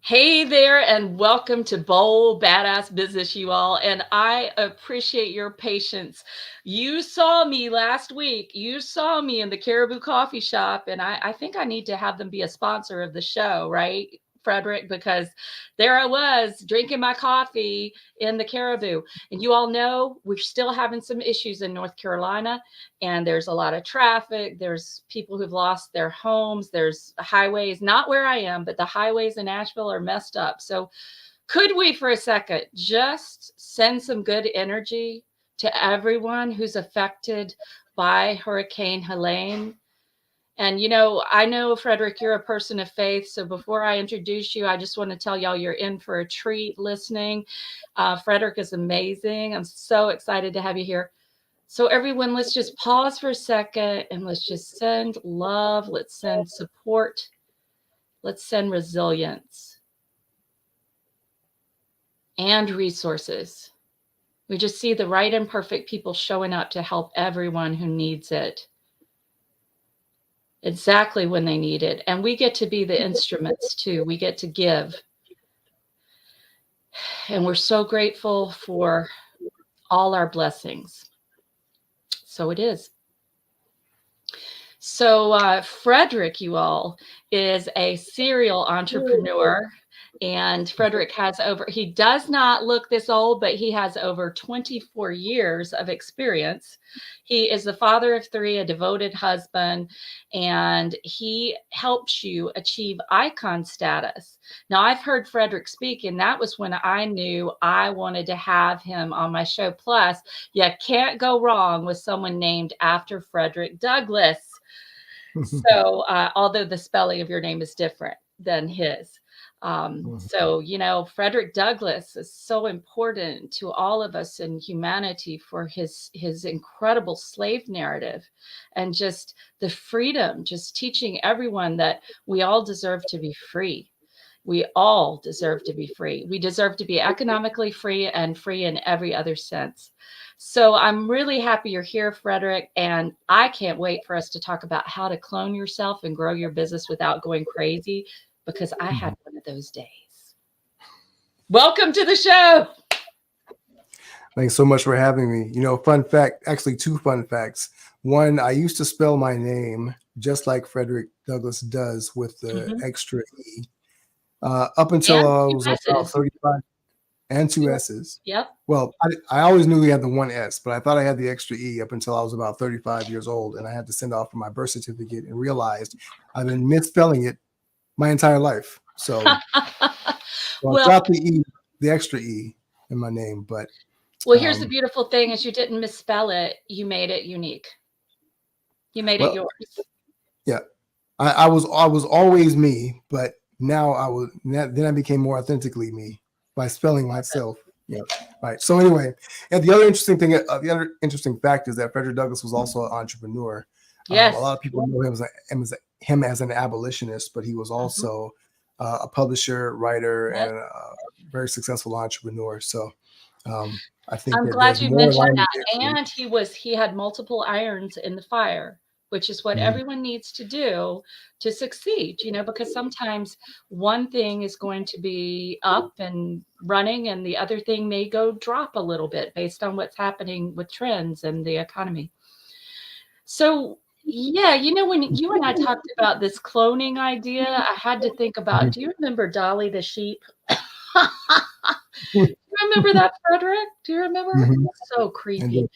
Hey there, and welcome to Bold Badass Business, you all. And I appreciate your patience. You saw me last week. You saw me in the Caribou Coffee Shop, and I think I need to have them be a sponsor of the show, right, Fredrick? Because there I was drinking my coffee in the Caribou. And you all know we're still having some issues in North Carolina, and there's a lot of traffic. There's people who've lost their homes. There's highways, not where I am, but the highways in Nashville are messed up. So could we for a second just send some good energy to everyone who's affected by Hurricane Helene? And I know, Fredrick, you're a person of faith. So before I introduce you, I just want to tell y'all you're in for a treat listening. Fredrick is amazing. I'm so excited to have you here. So everyone, let's just pause for a second and let's just send love. Let's send support. Let's send resilience and resources. We just see the right and perfect people showing up to help everyone who needs it exactly when they need it. And we get to be the instruments too. We get to give. And we're so grateful for all our blessings. So it is. So Fredrick, you all, is a serial entrepreneur. And Fredrick he does not look this old, but he has over 24 years of experience. He is the father of three, a devoted husband, and he helps you achieve icon status. Now, I've heard Fredrick speak, and that was when I knew I wanted to have him on my show. Plus, you can't go wrong with someone named after Frederick Douglass. So, although the spelling of your name is different than his. So, Frederick Douglass is so important to all of us in humanity for his incredible slave narrative and just the freedom, just teaching everyone that we all deserve to be free. We all deserve to be free. We deserve to be economically free and free in every other sense. So I'm really happy you're here, Fredrick, and I can't wait for us to talk about how to clone yourself and grow your business without going crazy, because I had one of those days. Welcome to the show. Thanks so much for having me. Fun fact, actually two fun facts. One, I used to spell my name just like Frederick Douglass does with the extra E. Up until I was about 35 and two S's. Yep. Well, I always knew he had the one S, but I thought I had the extra E up until I was about 35 years old. And I had to send off for my birth certificate and realized I've been misspelling it my entire life. So, well, I dropped the extra E in my name, but. Well, here's the beautiful thing is you didn't misspell it. You made it unique. You made it yours. Yeah. I was always me, but now then I became more authentically me by spelling myself. Yeah. Right. So anyway, and the other interesting fact is that Frederick Douglass was also an entrepreneur. Yes. A lot of people know him as an abolitionist, but he was also a publisher, writer, and a very successful entrepreneur. So I think I'm glad you mentioned that. And he had multiple irons in the fire, which is what everyone needs to do to succeed, because sometimes one thing is going to be up and running and the other thing may go drop a little bit based on what's happening with trends and the economy. So, yeah, when you and I talked about this cloning idea, I had to think about, do you remember Dolly the sheep? Remember that, Fredrick? Do you remember? So creepy.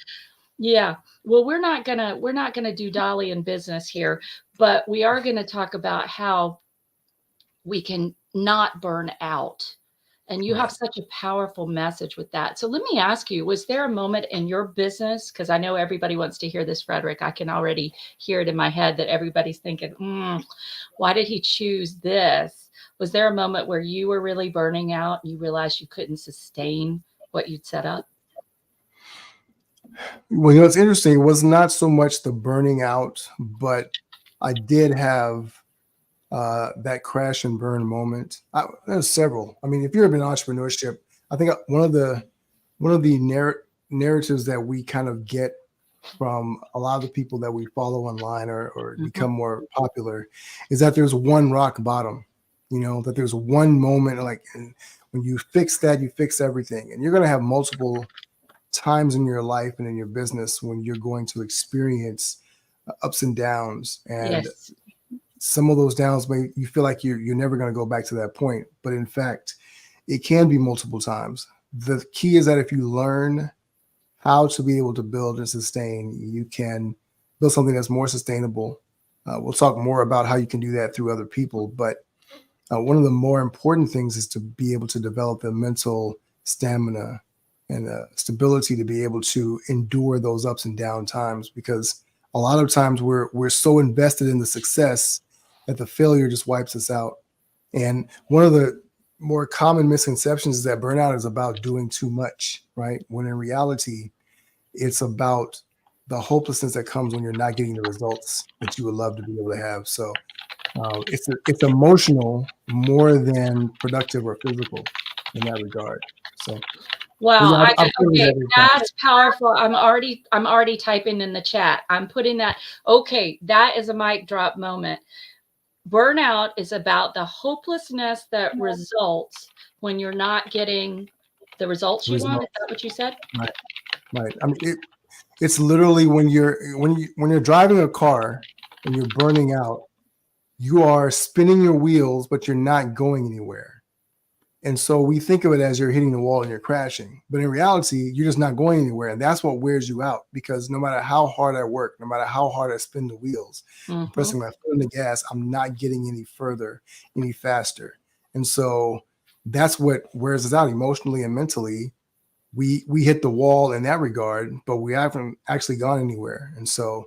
Yeah. Well, we're not gonna do Dolly in business here, but we are gonna talk about how we can not burn out. And you have such a powerful message with that. So let me ask you, was there a moment in your business? Because I know everybody wants to hear this, Fredrick. I can already hear it in my head that everybody's thinking, why did he choose this? Was there a moment where you were really burning out and you realized you couldn't sustain what you'd set up? Well, it's interesting. It was not so much the burning out, but I did have that crash and burn moment. There's several. I mean, if you're in entrepreneurship, I think one of the narratives that we kind of get from a lot of the people that we follow online or become more popular is that there's one rock bottom. that there's one moment, like, and when you fix that, you fix everything. And you're going to have multiple times in your life and in your business when you're going to experience ups and downs. And Yes. some of those downs you feel like you're never going to go back to that point. But in fact, it can be multiple times. The key is that if you learn how to be able to build and sustain, you can build something that's more sustainable. We'll talk more about how you can do that through other people. But one of the more important things is to be able to develop the mental stamina and stability to be able to endure those ups and down times, because a lot of times we're so invested in the success that the failure just wipes us out. And one of the more common misconceptions is that burnout is about doing too much, right? When in reality, it's about the hopelessness that comes when you're not getting the results that you would love to be able to have. So it's emotional more than productive or physical in that regard. So wow, okay, everything. that's powerful. I'm already typing in the chat. I'm putting that. Okay, that is a mic drop moment. Burnout is about the hopelessness that results when you're not getting the results you want. Is that what you said? Right. I mean, it's literally when you're driving a car and you're burning out, you are spinning your wheels, but you're not going anywhere. And so we think of it as you're hitting the wall and you're crashing, but in reality, you're just not going anywhere. And that's what wears you out, because no matter how hard I work, no matter how hard I spin the wheels, pressing my foot on the gas, I'm not getting any further, any faster. And so that's what wears us out emotionally and mentally. We hit the wall in that regard, but we haven't actually gone anywhere. And so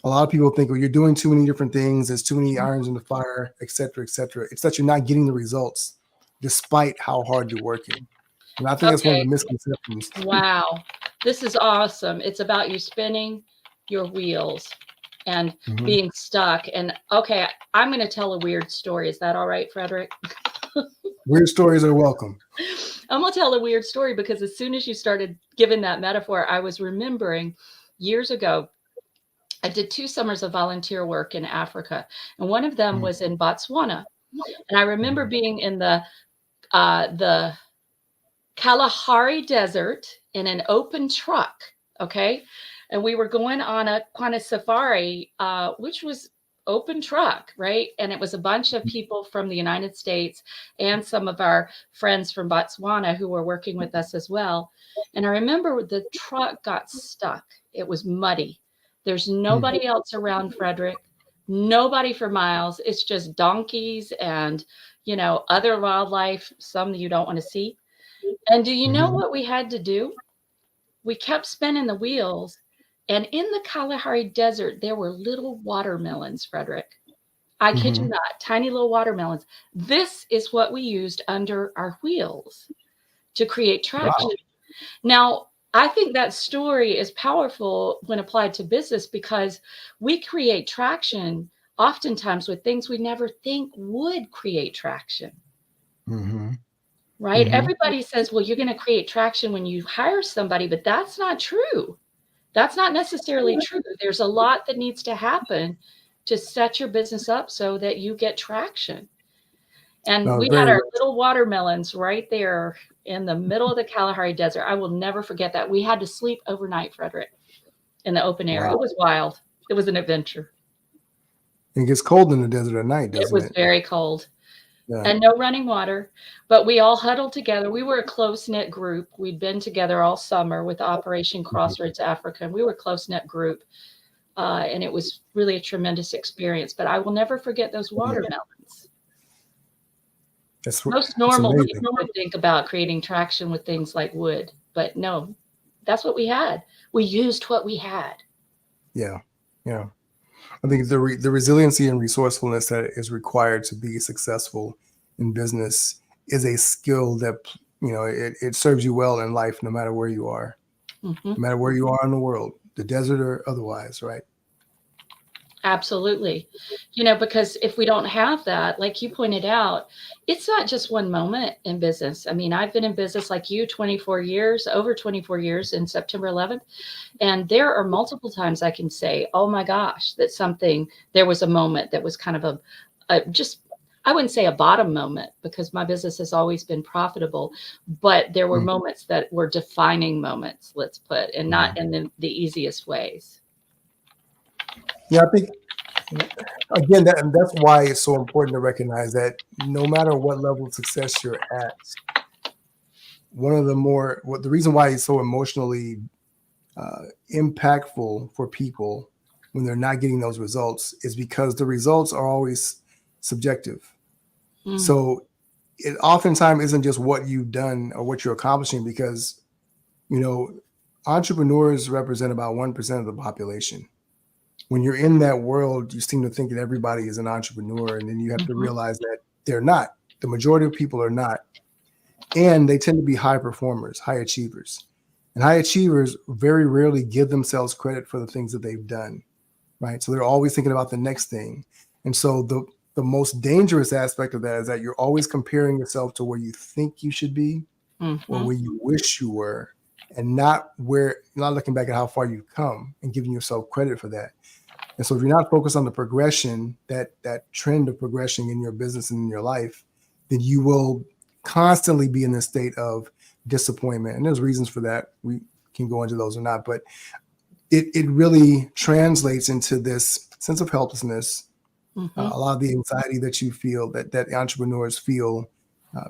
a lot of people think, well, you're doing too many different things, there's too many irons in the fire, et cetera, et cetera. It's that you're not getting the results despite how hard you're working. And I think that's one of the misconceptions. Wow. This is awesome. It's about you spinning your wheels and being stuck. And okay, I'm going to tell a weird story. Is that all right, Fredrick? Weird stories are welcome. I'm going to tell a weird story because as soon as you started giving that metaphor, I was remembering years ago, I did 2 summers of volunteer work in Africa, and one of them was in Botswana. And I remember being in the Kalahari Desert in an open truck, okay? And we were going on a kind of safari, which was open truck, right? And it was a bunch of people from the United States and some of our friends from Botswana who were working with us as well. And I remember the truck got stuck. It was muddy. There's nobody else around, Fredrick. Nobody for miles. It's just donkeys and, other wildlife, some that you don't want to see. And do you know what we had to do? We kept spinning the wheels. And in the Kalahari Desert, there were little watermelons, Fredrick. I kid you not, tiny little watermelons. This is what we used under our wheels to create traction. Wow. Now, I think that story is powerful when applied to business because we create traction oftentimes with things we never think would create traction. Right? Everybody says, well, you're going to create traction when you hire somebody, but that's not true. That's not necessarily true. There's a lot that needs to happen to set your business up so that you get traction. And we had our little watermelons right there in the middle of the Kalahari Desert. I will never forget that. We had to sleep overnight, Fredrick, in the open air. Wow. It was wild. It was an adventure. It gets cold in the desert at night, doesn't it? It was very cold. Yeah. And no running water, but we all huddled together. We were a close-knit group. We'd been together all summer with Operation Crossroads Africa, and we were a close-knit group. And it was really a tremendous experience, but I will never forget those watermelons. Most normal people would think about creating traction with things like wood, but no, that's what we had. We used what we had. Yeah. Yeah. I think the resiliency and resourcefulness that is required to be successful in business is a skill that, it serves you well in life, no matter where you are, no matter where you are in the world, the desert or otherwise, right? Absolutely. Because if we don't have that, like you pointed out, it's not just one moment in business. I mean, I've been in business like you, over 24 years in September 11th. And there are multiple times I can say, oh my gosh, there was a moment that was kind of just I wouldn't say a bottom moment because my business has always been profitable, but there were moments that were defining moments, let's put, and not in the easiest ways. Yeah, I think, again, that's why it's so important to recognize that no matter what level of success you're at, the reason why it's so emotionally impactful for people when they're not getting those results is because the results are always subjective. So it oftentimes isn't just what you've done or what you're accomplishing, because, entrepreneurs represent about 1% of the population. When you're in that world, you seem to think that everybody is an entrepreneur, and then you have to realize that they're not. The majority of people are not. And they tend to be high performers, high achievers. And high achievers very rarely give themselves credit for the things that they've done, right? So they're always thinking about the next thing. And so the most dangerous aspect of that is that you're always comparing yourself to where you think you should be or where you wish you were, and not looking back at how far you've come and giving yourself credit for that. And so if you're not focused on the progression, that trend of progression in your business and in your life, then you will constantly be in this state of disappointment. And there's reasons for that. We can go into those or not, but it really translates into this sense of helplessness, a lot of the anxiety that you feel, that entrepreneurs feel,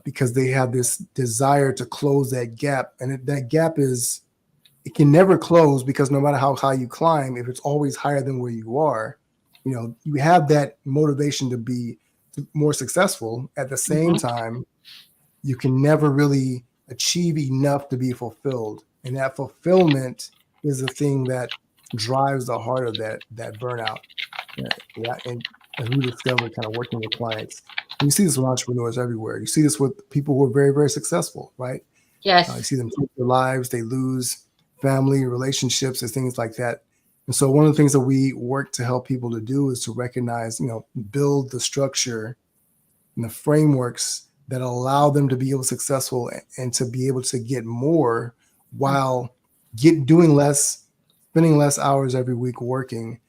because they have this desire to close that gap. And that gap it can never close, because no matter how high you climb, if it's always higher than where you are, you have that motivation to be more successful. At the same time, you can never really achieve enough to be fulfilled. And that fulfillment is the thing that drives the heart of that burnout. Yeah. And as we discovered kind of working with clients, and you see this with entrepreneurs everywhere. You see this with people who are very, very successful, right? Yes. You see them take their lives, they lose family, relationships, and things like that. And so one of the things that we work to help people to do is to recognize, build the structure and the frameworks that allow them to be able to be successful and to be able to get more while doing less, spending less hours every week working,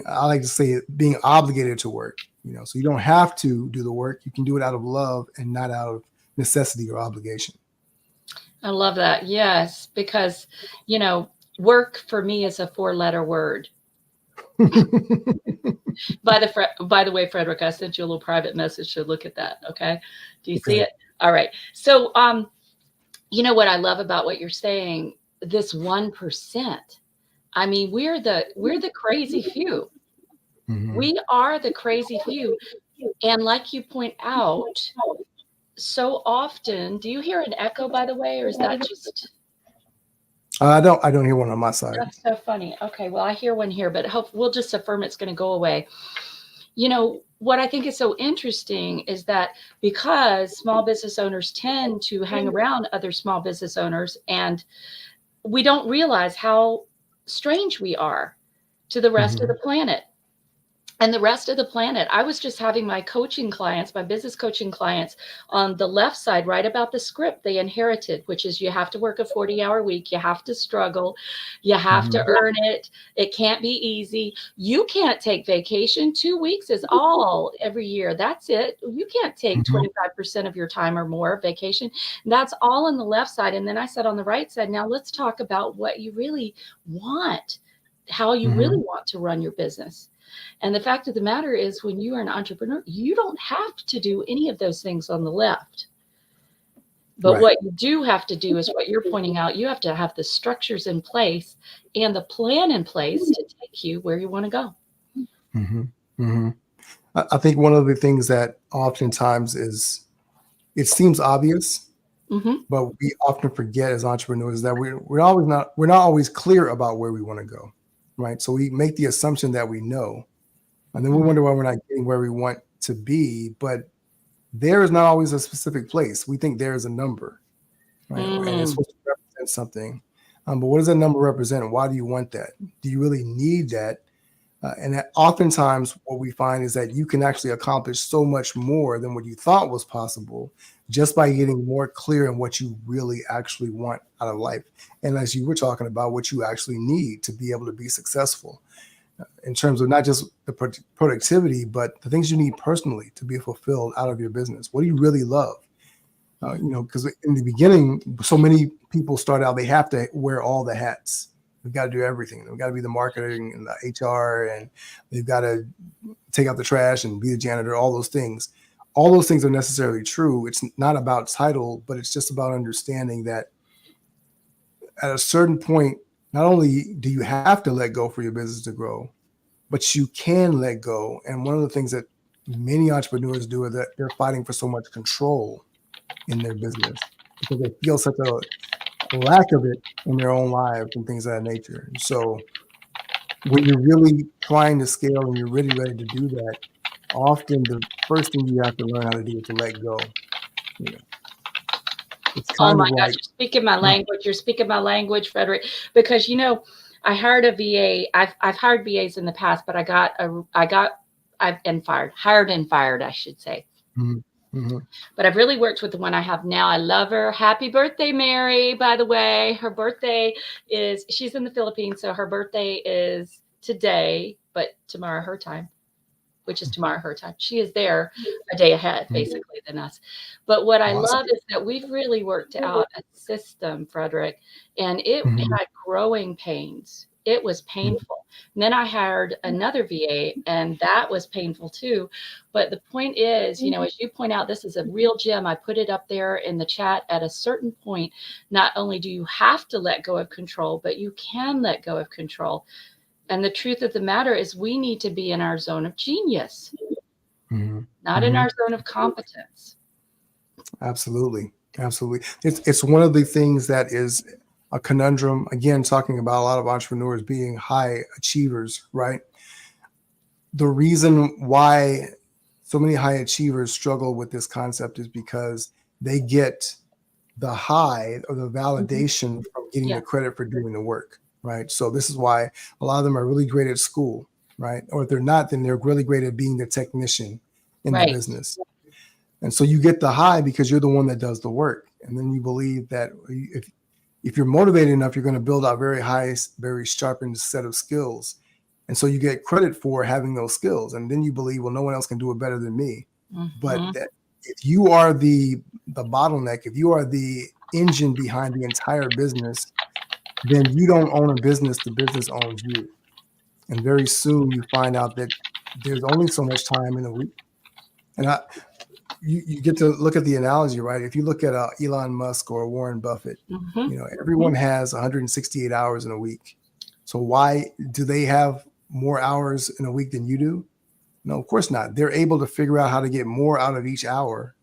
I like to say being obligated to work, so you don't have to do the work. You can do it out of love and not out of necessity or obligation. I love that. Yes, because, work for me is a 4-letter word. By the way, Fredrick, I sent you a little private message to look at that. Okay. Do you see it? All right. So, what I love about what you're saying, this 1%, I mean, we're the crazy few. We are the crazy few. And like you point out, so often, do you hear an echo, by the way, or is that just... I don't hear one on my side. That's so funny. Okay, well, I hear one here, but we'll just affirm it's going to go away. What I think is so interesting is that because small business owners tend to hang around other small business owners, and we don't realize how strange we are to the rest of the planet. And the rest of the planet, I was just having my coaching clients, my business coaching clients, on the left side write about the script they inherited, which is you have to work a 40-hour week. You have to struggle. You have to earn it. It can't be easy. You can't take vacation. 2 weeks is all every year. That's it. You can't take 25% of your time or more vacation. That's all on the left side. And then I said on the right side, now let's talk about what you really want, how you really want to run your business. And the fact of the matter is, when you are an entrepreneur, you don't have to do any of those things on the left. But what you do have to do is what you're pointing out. You have to have the structures in place and the plan in place to take you where you want to go. I think one of the things that oftentimes it seems obvious, but we often forget as entrepreneurs that we're not always clear about where we want to go. Right. So we make the assumption that we know, and then we wonder why we're not getting where we want to be. But there is not always a specific place. We think there is a number, right? And it's supposed to represent something. But what does that number represent? Why do you want that? Do you really need that? And that oftentimes what we find is that you can actually accomplish so much more than what you thought was possible just by getting more clear on what you really actually want out of life. And as you were talking about, what you actually need to be able to be successful. in terms of not just the productivity, but the things you need personally to be fulfilled out of your business. What do you really love? Because in the beginning, so many people start out, they have to wear all the hats. We've got to do everything. We've got to be the marketing and the HR, and they've got to take out the trash and be the janitor, all those things. All those things are necessarily true. It's not about title, but it's just about understanding that at a certain point, not only do you have to let go for your business to grow, but you can let go. And one of the things that many entrepreneurs do is that they're fighting for so much control in their business because they feel such a lack of it in their own lives and things of that nature. And so when you're really trying to scale and you're really ready to do that, often the first thing you have to learn how to do is to let go. It's Oh kind my of gosh, like, you're speaking my language. You're speaking my language, Fredrick, because I hired a VA. I've hired VAs in the past, but hired and fired, I should say. mm-hmm. But I've really worked with the one I have now. I love her. Happy birthday, Mary, by the way. Her birthday she's in the Philippines, so her birthday is today, but tomorrow her time, which is tomorrow her time. She is there a day ahead, basically, than us. But what I love is that we've really worked out a system, Fredrick, and it had growing pains. It was painful. And then I hired another VA, and that was painful too. But the point is, as you point out, this is a real gem. I put it up there in the chat. At a certain point, not only do you have to let go of control, but you can let go of control. And the truth of the matter is we need to be in our zone of genius, not in our zone of competence. Absolutely. Absolutely. It's one of the things that is a conundrum. Again, talking about a lot of entrepreneurs being high achievers, right? The reason why so many high achievers struggle with this concept is because they get the high or the validation from getting the credit for doing the work, right? So this is why a lot of them are really great at school, right? Or if they're not, then they're really great at being the technician in the business. And so you get the high because you're the one that does the work. And then you believe that if you're motivated enough, you're going to build out very high, very sharpened set of skills. And so you get credit for having those skills. And then you believe, well, no one else can do it better than me. But that if you are the bottleneck, if you are the engine behind the entire business, then you don't own a business, the business owns you. And very soon you find out that there's only so much time in a week. And you get to look at the analogy, right? If you look at Elon Musk or Warren Buffett, everyone has 168 hours in a week. So why do they have more hours in a week than you do? No, of course not. They're able to figure out how to get more out of each hour.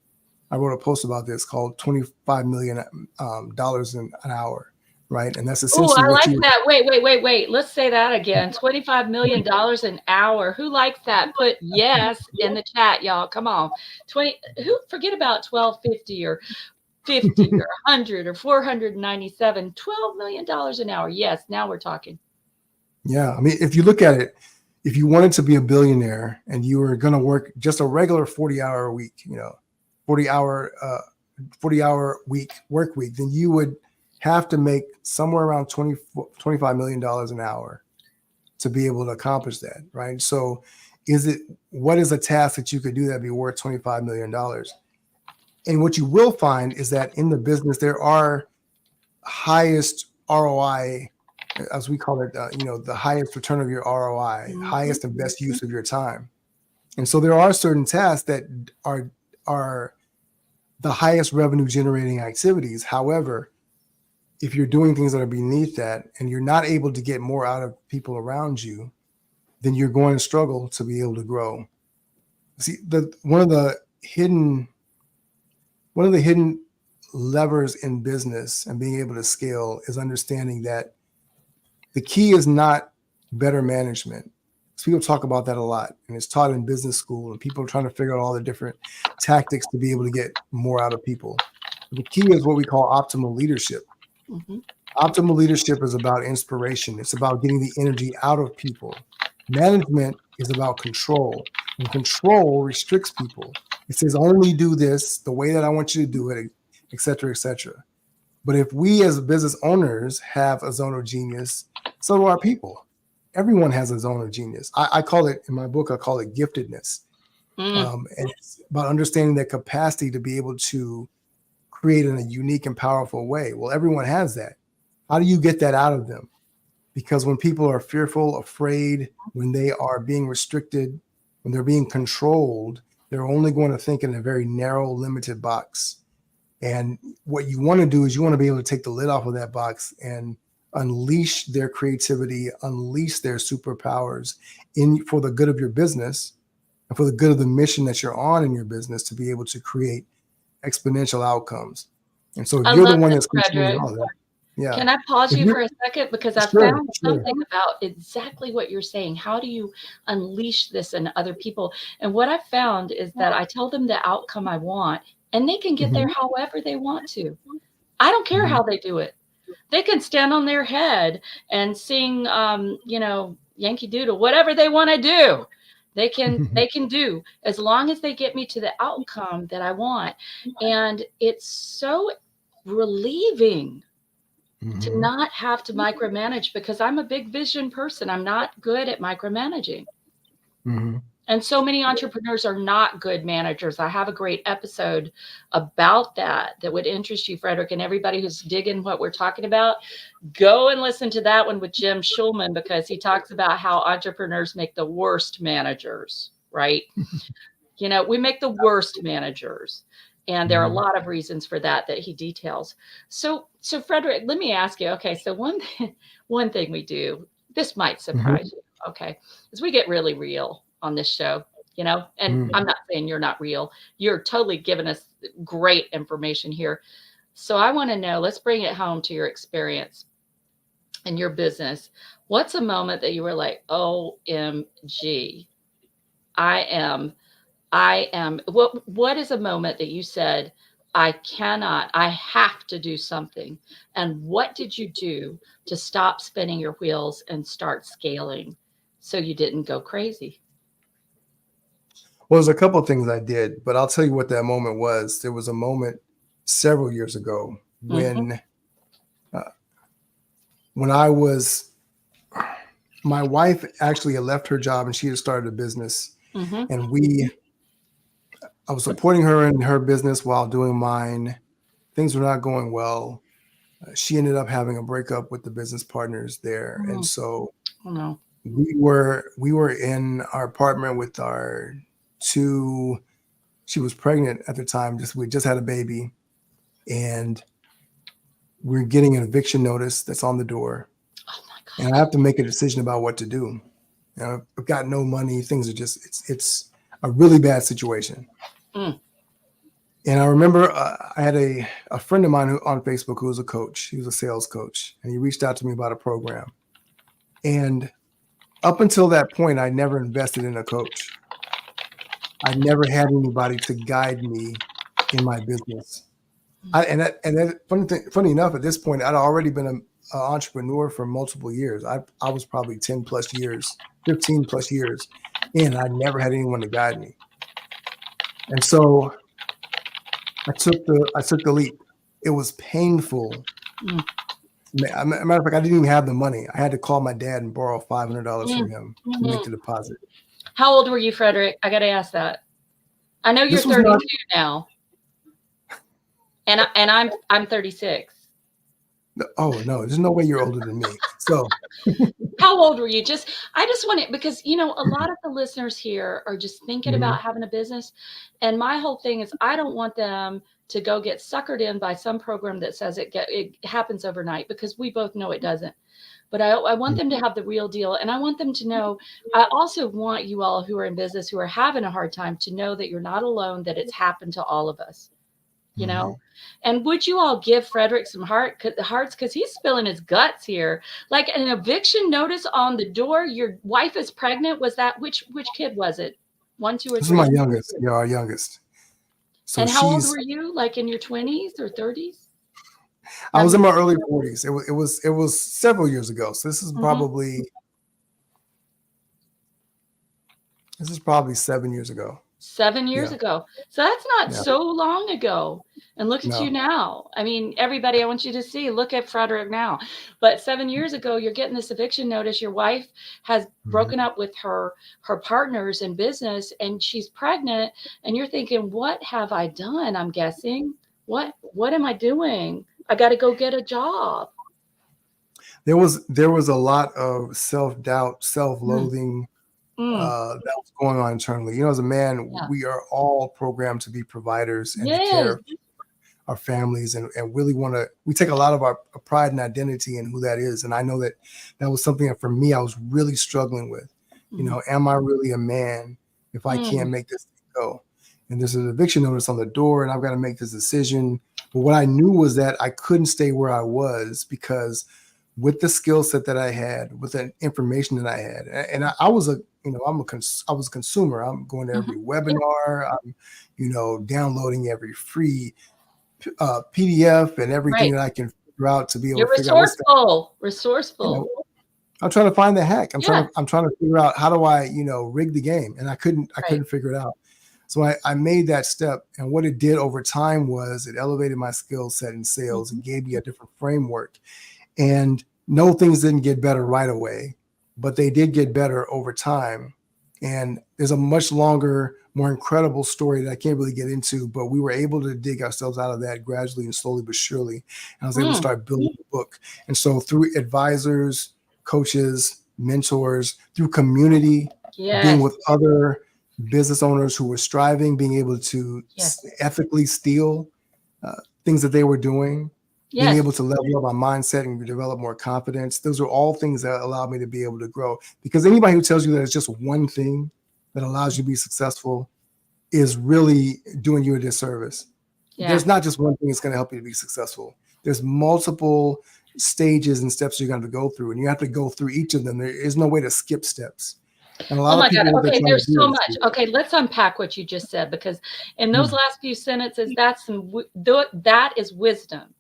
I wrote a post about this called $25 million an hour, right? And that's essentially I like that. Wait. Let's say that again. $25 million an hour. Who likes that? Put yes in the chat, y'all. Come on. Forget about 1250 or 50 or 100 or 497. $12 million an hour. Yes, now we're talking. Yeah. I mean, if you look at it, if you wanted to be a billionaire and you were going to work just a regular 40-hour week, 40-hour work week, then you would have to make somewhere around $25 million an hour to be able to accomplish that, right? So what is a task that you could do that'd be worth $25 million? And what you will find is that in the business, there are highest ROI, as we call it, the highest return of your ROI, highest and best use of your time. And so there are certain tasks that are the highest revenue generating activities. However, if you're doing things that are beneath that and you're not able to get more out of people around you, then you're going to struggle to be able to grow. See, one of the hidden levers in business and being able to scale is understanding that the key is not better management. So people talk about that a lot, and it's taught in business school, and people are trying to figure out all the different tactics to be able to get more out of people. The key is what we call optimal leadership. Optimal leadership is about inspiration. It's about getting the energy out of people. Management is about control, and control restricts people. It says only do this the way that I want you to do it, et cetera, et cetera. But if we as business owners have a zone of genius, so do our people. everyone has a zone of genius. I call it, in my book, I call it giftedness. And it's about understanding that capacity to be able to create in a unique and powerful way. Well, everyone has that. How do you get that out of them? Because when people are fearful, afraid, when they are being restricted, when they're being controlled, they're only going to think in a very narrow, limited box. And what you want to do is you want to be able to take the lid off of that box and unleash their creativity, unleash their superpowers for the good of your business and for the good of the mission that you're on in your business, to be able to create exponential outcomes. And so if you're the one that's controlling all that. Yeah. Can I pause you for a second? Because I found something about exactly what you're saying. How do you unleash this in other people? And what I found is that I tell them the outcome I want, and they can get there however they want to. I don't care how they do it. They can stand on their head and sing, Yankee Doodle, whatever they want to do. They can do, as long as they get me to the outcome that I want. And it's so relieving to not have to micromanage, because I'm a big vision person. I'm not good at micromanaging. And so many entrepreneurs are not good managers. I have a great episode about that would interest you, Fredrick, and everybody who's digging what we're talking about. Go and listen to that one with Jim Schulman, because he talks about how entrepreneurs make the worst managers, right? We make the worst managers. And there are a lot of reasons for that he details. So Fredrick, let me ask you, okay, so one thing we do, this might surprise you, okay, is we get really real on this show, and I'm not saying you're not real. You're totally giving us great information here. So I want to know, let's bring it home to your experience in your business. What's a moment that you were like, OMG, what is a moment that you said, I have to do something? And what did you do to stop spinning your wheels and start scaling so you didn't go crazy? Well, there's a couple of things I did, but I'll tell you what that moment was. There was a moment several years ago when my wife actually had left her job and she had started a business, and I was supporting her in her business while doing mine. Things were not going well. She ended up having a breakup with the business partners there. And so we were in our apartment with our she was pregnant at the time. We just had a baby, and we're getting an eviction notice that's on the door. Oh my God. And I have to make a decision about what to do. I've got no money. Things are it's a really bad situation. And I remember I had a friend of mine on Facebook who was a coach. He was a sales coach, and he reached out to me about a program. And up until that point, I never invested in a coach. I never had anybody to guide me in my business. Funny enough, at this point, I'd already been an entrepreneur for multiple years. I was probably 10 plus years, 15 plus years, and I never had anyone to guide me. And so I took the leap. It was painful. Matter of fact, I didn't even have the money. I had to call my dad and borrow $500 from him to make the deposit. How old were you, Fredrick? I got to ask that. I know you're 32 now, and I'm 36. Oh no, there's no way you're older than me. So, how old were you? I just want it, because a lot of the listeners here are just thinking about having a business, and my whole thing is I don't want them to go get suckered in by some program that says it happens overnight, because we both know it doesn't. But I want them to have the real deal. And I want them to know, I also want you all who are in business, who are having a hard time, to know that you're not alone, that it's happened to all of us, And would you all give Fredrick some hearts? Because he's spilling his guts here. Like an eviction notice on the door. Your wife is pregnant. Was that, which kid was it? 1, 2, or 3? This is my youngest. Yeah, our youngest. So and how old were you? Like in your 20s or 30s? I was in my early 40s. It was several years ago. So this is probably 7 years ago. 7 years Yeah. ago. So that's not Yeah. so long ago. And look at you No. now. I mean, everybody, I want you to see, look at Fredrick now. But 7 years ago, you're getting this eviction notice. Your wife has broken up with her partners in business, and she's pregnant, and you're thinking, what have I done? I'm guessing. What am I doing? I got to go get a job. There was a lot of self-doubt, Mm, self-loathing mm, that was going on internally. As a man, yeah. we are all programmed to be providers and to care Yes. of our families, and really we take a lot of our pride and identity in who that is. And I know that was something that for me, I was really struggling with. Mm, Am I really a man if I can't mm, make this thing go? And there's an eviction notice on the door, and I've got to make this decision. But what I knew was that I couldn't stay where I was, because with the skill set that I had, with the information that I had, and I was I was a consumer. I'm going to every yeah. webinar. I'm, downloading every free PDF and everything Right. that I can figure out to be able You're to figure out what's resourceful. you know, Resourceful. I'm trying to find the hack. Yeah. I'm trying to figure out how do I, rig the game. And I Right. couldn't figure it out. So I made that step. And what it did over time was it elevated my skill set in sales. It gave me a different framework. And no, things didn't get better right away, but they did get better over time. And there's a much longer, more incredible story that I can't really get into, but we were able to dig ourselves out of that gradually and slowly but surely. And I was able to Mm, start building a book. And so through advisors, coaches, mentors, through community, being yes. with other business owners who were striving, being able to Yes. ethically steal things that they were doing, being Yes. able to level up my mindset and develop more confidence. Those are all things that allowed me to be able to grow. Because anybody who tells you that it's just one thing that allows you to be successful is really doing you a disservice. Yeah. There's not just one thing that's going to help you to be successful. There's multiple stages and steps you're going to go through, and you have to go through each of them. There is no way to skip steps. And a Oh lot of my God. people, what they're Okay. trying to There's do so is, much. Okay. Let's unpack what you just said, because in those mm, last few sentences, that is wisdom.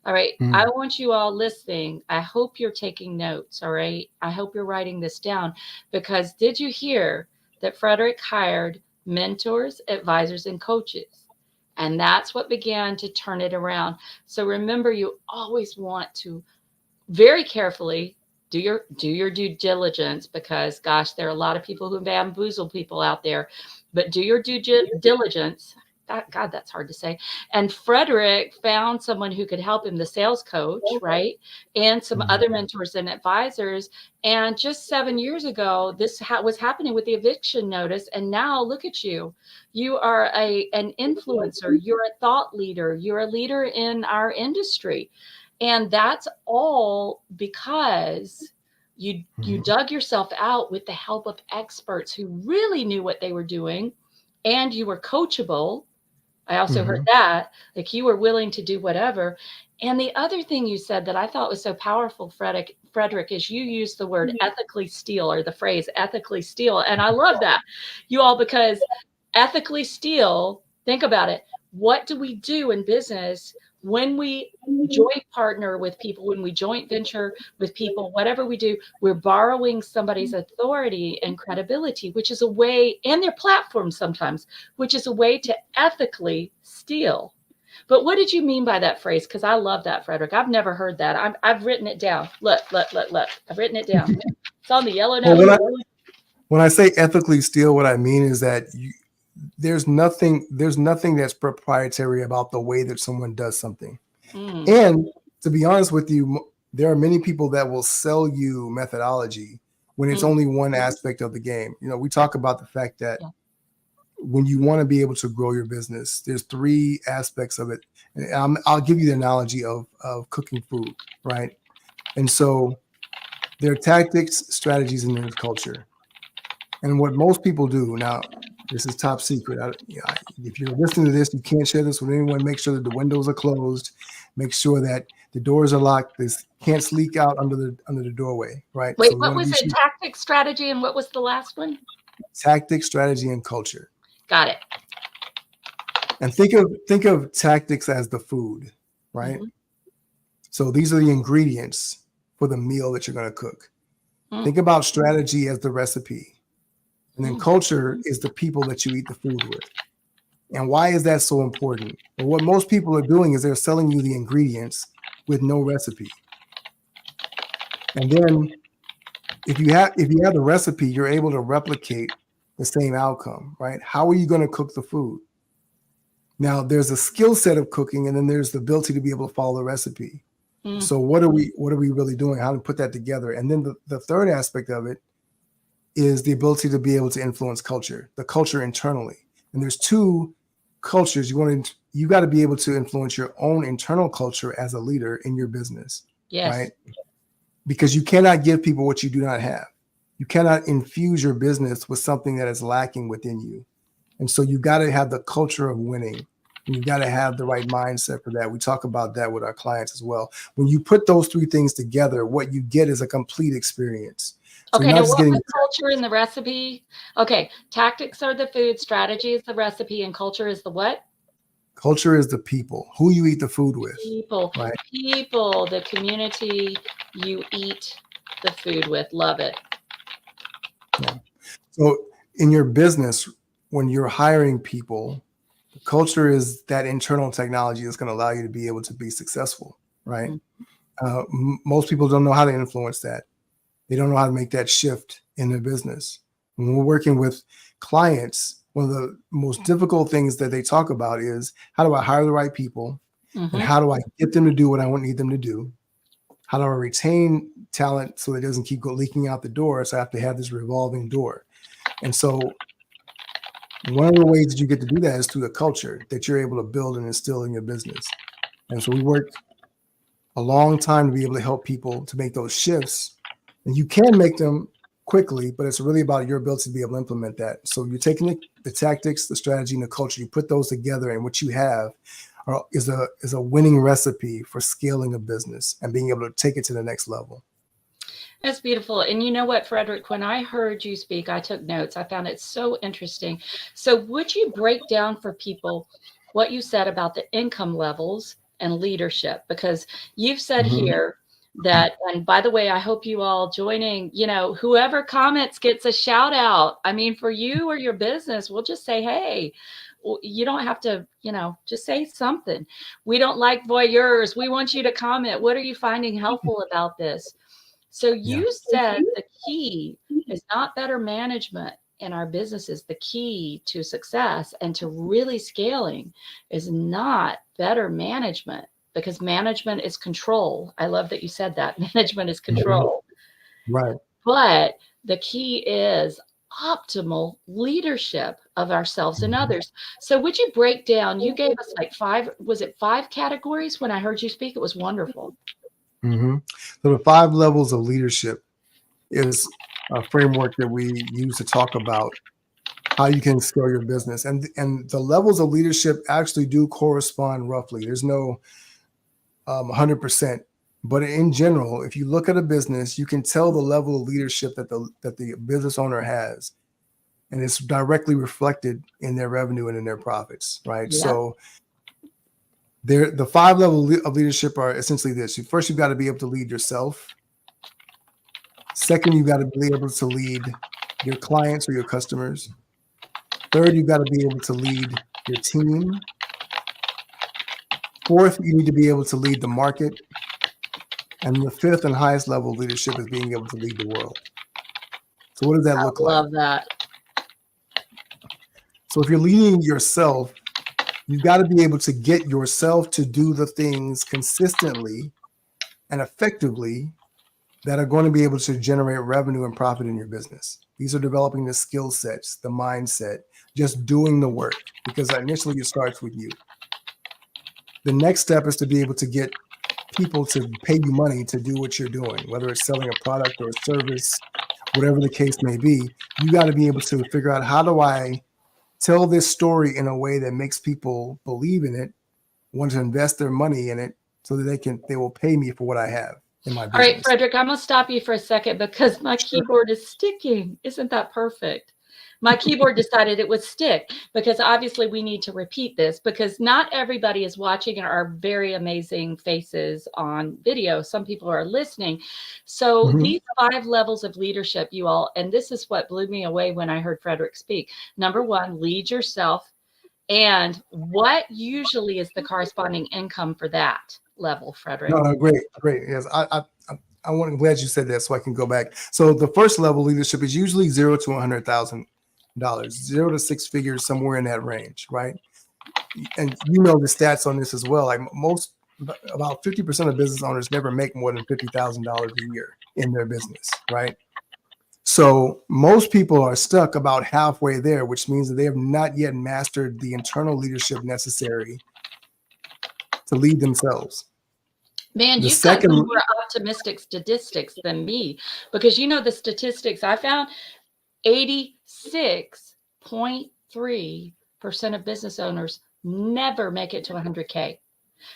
All right. I mm, want you all listening. I hope you're taking notes. All right. I hope you're writing this down, because did you hear that Fredrick hired mentors, advisors, and coaches? And that's what began to turn it around. So remember, you always want to very carefully do your due diligence, because gosh, there are a lot of people who bamboozle people out there. But do your diligence. God, that's hard to say. And Fredrick found someone who could help him, the sales coach, right? And some mm, other mentors and advisors. And just 7 years ago, this was happening with the eviction notice. And now look at you. You are an influencer. You're a thought leader. You're a leader in our industry. And that's all because you mm, dug yourself out with the help of experts who really knew what they were doing, and you were coachable. I also heard mm, that, like you were willing to do whatever. And the other thing you said that I thought was so powerful, Fredrick, is you used the word ethically steal, or the phrase ethically steal. And I love that, you all, because ethically steal, think about it. What do we do in business when we joint partner with people, when we joint venture with people, whatever we do, we're borrowing somebody's authority and credibility, which is a way, and their platform sometimes, which is a way to ethically steal. But what did you mean by that phrase? Because I love that, Fredrick. I've never heard that. I've written it down. Look. I've written it down. It's on the yellow Well, note. when I say ethically steal, what I mean is that there's nothing that's proprietary about the way that someone does something. Mm, And to be honest with you, there are many people that will sell you methodology when it's mm, only one aspect of the game. We talk about the fact that yeah. when you want to be able to grow your business, there's three aspects of it. And I'll give you the analogy of cooking food, right? And so there are tactics, strategies, and there's culture. And what most people do now, this is top secret. If you're listening to this, you can't share this with anyone. Make sure that the windows are closed. Make sure that the doors are locked. This can't leak out under the doorway, right? Wait, So we what want to was be it? sure. Tactic, strategy, and what was the last one? Tactics, strategy, and culture. Got it. And think of tactics as the food, right? Mhm. So these are the ingredients for the meal that you're going to cook. Mm, Think about strategy as the recipe. And then culture is the people that you eat the food with. And why is that so important? Well, what most people are doing is they're selling you the ingredients with no recipe. And then if you have the recipe, you're able to replicate the same outcome, right? How are you going to cook the food? Now, there's a skill set of cooking, and then there's the ability to be able to follow the recipe. So what are we really doing? How to put that together? And then the third aspect of it is the ability to be able to influence culture, the culture internally. And there's two cultures. You got to be able to influence your own internal culture as a leader in your business, right? Because you cannot give people what you do not have. You cannot infuse your business with something that is lacking within you. And so you got to have the culture of winning. And you got to have the right mindset for that. We talk about that with our clients as well. When you put those three things together, what you get is a complete experience. So okay, now what was culture in the recipe? Okay, tactics are the food, strategy is the recipe, and culture is the what? Culture is the people, who you eat the food with. People, right? People, the community you eat the food with. Love it. Yeah. So in your business, when you're hiring people, the culture is that internal technology that's going to allow you to be able to be successful, right? Most people don't know how to influence that. They don't know how to make that shift in their business. When we're working with clients, one of the most difficult things that they talk about is, how do I hire the right people? And how do I get them to do what I need them to do? How do I retain talent so it doesn't keep leaking out the door? So I have to have this revolving door. And so one of the ways that you get to do that is through the culture that you're able to build and instill in your business. And so we work a long time to be able to help people to make those shifts. And you can make them quickly, but it's really about your ability to be able to implement that. So you're taking the tactics, the strategy, and the culture, you put those together, and what you have is a winning recipe for scaling a business and being able to take it to the next level. That's beautiful. And you know what, Fredrick, when I heard you speak, I took notes. I found it so interesting. So would you break down for people what you said about the income levels and leadership? Because you've said here that, and by the way, I hope you all joining, whoever comments gets a shout out. I mean, for you or your business, we'll just say, hey, you don't have to, just say something. We don't like voyeurs. We want you to comment. What are you finding helpful about this? So you said the key is not better management in our businesses. The key to success and to really scaling is not better management, because management is control. I love that you said that. Management is control. Right. But the key is optimal leadership of ourselves and others. So would you break down, you gave us like five categories when I heard you speak? It was wonderful. So the 5 levels of leadership is a framework that we use to talk about how you can scale your business. And the levels of leadership actually do correspond roughly. There's no 100%. But in general, if you look at a business, you can tell the level of leadership that the business owner has. And it's directly reflected in their revenue and in their profits, right? Yeah. So the 5 levels of leadership are essentially this. First, you've got to be able to lead yourself. Second, you've got to be able to lead your clients or your customers. Third, you've got to be able to lead your team. Fourth, you need to be able to lead the market. And the 5th and highest level of leadership is being able to lead the world. So what does that look like? I love that. So if you're leading yourself, you've got to be able to get yourself to do the things consistently and effectively that are going to be able to generate revenue and profit in your business. These are developing the skill sets, the mindset, just doing the work, because initially it starts with you. The next step is to be able to get people to pay you money to do what you're doing, whether it's selling a product or a service, whatever the case may be. You got to be able to figure out, how do I tell this story in a way that makes people believe in it, want to invest their money in it, so that they will pay me for what I have in my business. All right, Fredrick, I'm going to stop you for a second because my keyboard is sticking. Isn't that perfect? My keyboard decided it would stick, because obviously we need to repeat this, because not everybody is watching our very amazing faces on video. Some people are listening. So these 5 levels of leadership, you all, and this is what blew me away when I heard Fredrick speak. Number 1, lead yourself. And what usually is the corresponding income for that level, Fredrick? No, great. Yes, I'm glad you said that, so I can go back. So the first level leadership is usually $0 to $100,000, 0 to 6 figures, somewhere in that range, right? And you know the stats on this as well. Like about 50% of business owners never make more than $50,000 a year in their business, right? So most people are stuck about halfway there, which means that they have not yet mastered the internal leadership necessary to lead themselves. Man, you've got more optimistic statistics than me, because the statistics I found, 86.3% of business owners never make it to 100K.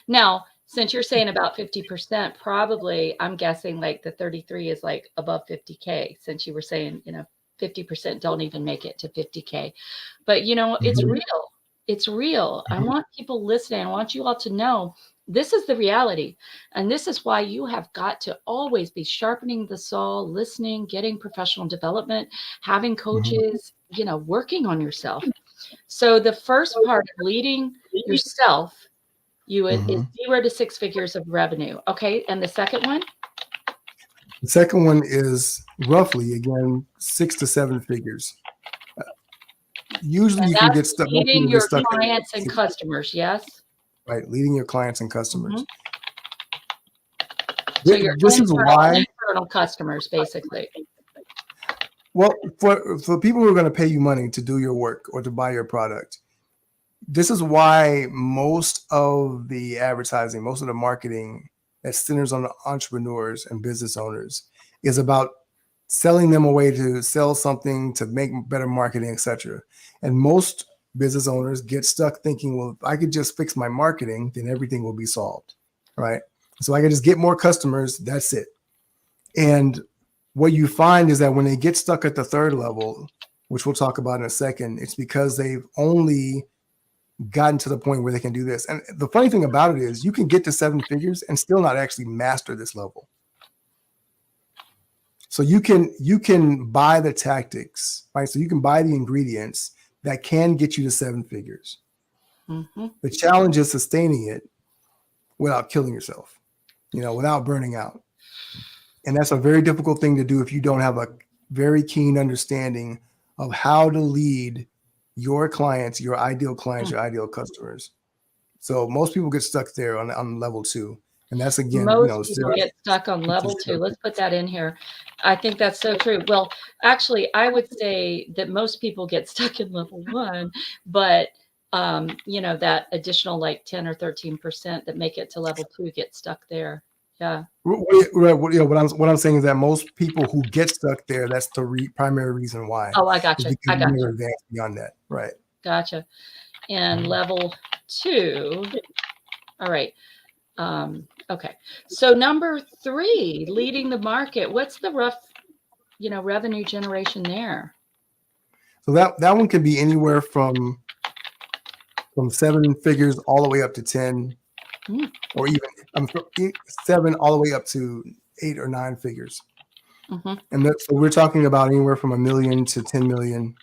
Now, since you're saying about 50%, probably I'm guessing like the 33 is like above 50K, since you were saying, 50% don't even make it to 50K. But, it's real. It's real. I want people listening. I want you all to know this is the reality. And this is why you have got to always be sharpening the saw, listening, getting professional development, having coaches, working on yourself. So the first part of leading yourself, is 0 to 6 figures of revenue. Okay. And the second one? The second one is roughly, again, 6 to 7 figures. Usually you can get stuck. Leading your clients and customers, yes? Right, leading your clients and customers. So your internal customers, basically. Well, for people who are going to pay you money to do your work or to buy your product, this is why most of the advertising, most of the marketing that centers on the entrepreneurs and business owners is about selling them a way to sell something, to make better marketing, etc. And most business owners get stuck thinking, well, if I could just fix my marketing, then everything will be solved, right? So I can just get more customers, that's it. And what you find is that when they get stuck at the third level, which we'll talk about in a second, it's because they've only gotten to the point where they can do this. And the funny thing about it is you can get to 7 figures and still not actually master this level. So you can buy the tactics, right? So you can buy the ingredients that can get you to 7 figures. The challenge is sustaining it without killing yourself, without burning out. And that's a very difficult thing to do if you don't have a very keen understanding of how to lead your clients, your ideal customers. So most people get stuck there on level 2. And that's, again, most people get stuck on level 2. Let's put that in here. I think that's so true. Well, actually, I would say that most people get stuck in level 1, but that additional like 10 or 13% that make it to level 2 get stuck there. Yeah. Right. What I'm saying is that most people who get stuck there, that's the primary reason why. Oh, I got you. I got you. Advance beyond that. Right. Gotcha. And level 2. All right. Okay. So number 3, leading the market. What's the rough, revenue generation there? So that one can be anywhere from 7 figures all the way up to 10, or even 7 all the way up to 8 or 9 figures. And so we're talking about anywhere from $1 million to 10 million,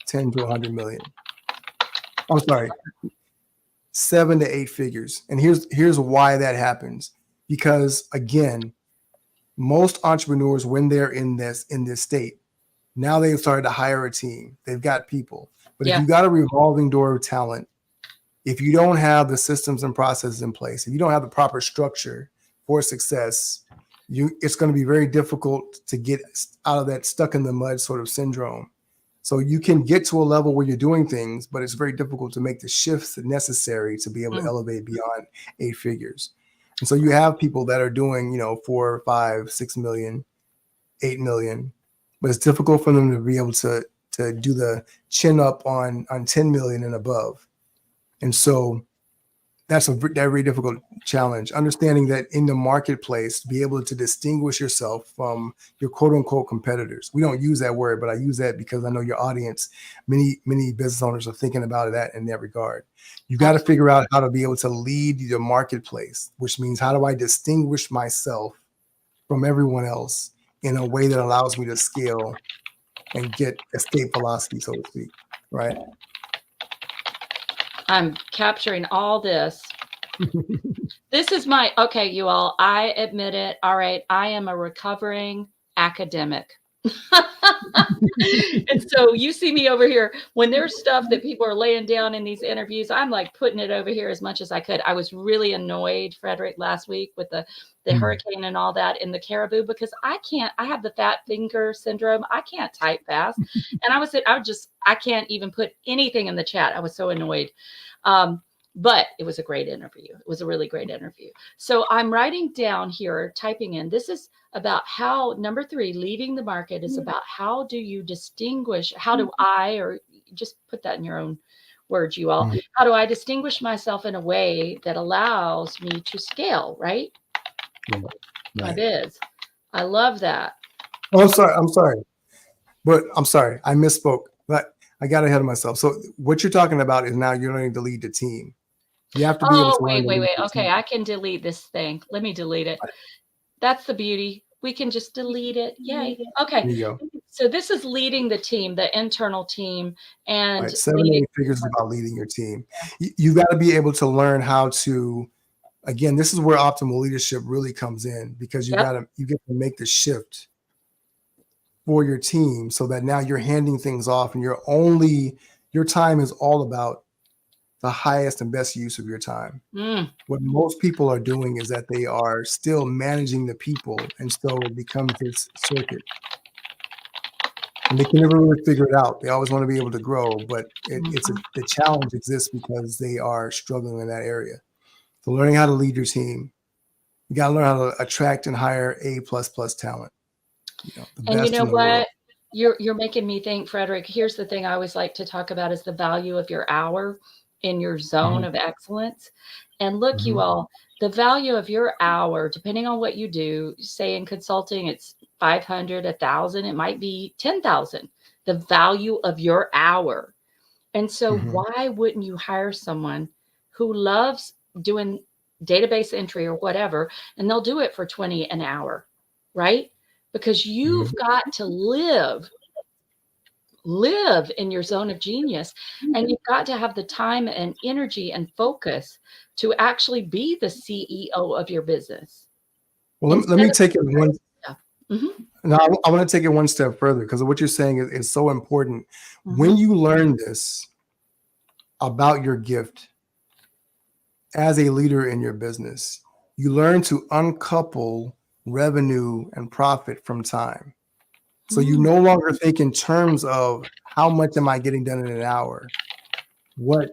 10 to 100 million. I'm sorry. 7 to 8 figures. And here's why that happens. Because, again, most entrepreneurs, when they're in this state, now they've started to hire a team. They've got people. But if you got a revolving door of talent, if you don't have the systems and processes in place, if you don't have the proper structure for success, it's going to be very difficult to get out of that stuck in the mud sort of syndrome. So you can get to a level where you're doing things, but it's very difficult to make the shifts necessary to be able to elevate beyond 8 figures. And so you have people that are doing, 4, 5, 6 million, 8 million, but it's difficult for them to be able to do the chin up on 10 million and above. And so that's a very difficult challenge. Understanding that in the marketplace, to be able to distinguish yourself from your quote unquote competitors. We don't use that word, but I use that because I know your audience, many business owners are thinking about that in that regard. You got to figure out how to be able to lead your marketplace, which means how do I distinguish myself from everyone else in a way that allows me to scale and get escape velocity, so to speak, right? I'm capturing all this. This is okay, you all, I admit it. All right. I am a recovering academic. And so you see me over here when there's stuff that people are laying down in these interviews, I'm like putting it over here as much as I could. I was really annoyed, Fredrick, last week with the hurricane and all that in the Caribou, because I have the fat finger syndrome. I can't type fast. And I can't even put anything in the chat. I was so annoyed. But it was a great interview. It was a really great interview. So I'm writing down here, typing in, this is about how, number 3, leading the market is about how do you distinguish, how do I, or just put that in your own words, you all, how do I distinguish myself in a way that allows me to scale, right? My biz. I love that. Oh, I'm sorry. But I'm sorry, I misspoke. But I got ahead of myself. So what you're talking about is now you're learning to lead the team. You have to be able to wait. Okay, I can delete this thing. Let me delete it. That's the beauty. We can just delete it. Yay. Okay. There you go. So this is leading the team, the internal team, and 7 8 figures is about leading your team. You got to be able to learn how to. Again, this is where optimal leadership really comes in, because you get to make the shift for your team so that now you're handing things off and your time is all about the highest and best use of your time. What most people are doing is that they are still managing the people, and so it becomes this circuit. And they can never really figure it out. They always want to be able to grow, but the challenge exists because they are struggling in that area. So learning how to lead your team, you got to learn how to attract and hire A++ talent. And you know what? You're making me think, Fredrick. Here's the thing I always like to talk about is the value of your hour in your zone of excellence. And look, you all, the value of your hour, depending on what you do, say in consulting, it's 500, 1,000, it might be 10,000, the value of your hour. And so why wouldn't you hire someone who loves doing database entry or whatever, and they'll do it for 20 an hour, right? Because you've got to live in your zone of genius, and you've got to have the time and energy and focus to actually be the CEO of your business. Well, let me take it one. No, I want to take it one step further, because what you're saying is so important. When you learn this about your gift as a leader in your business, you learn to uncouple revenue and profit from time. So you no longer think in terms of how much am I getting done in an hour. What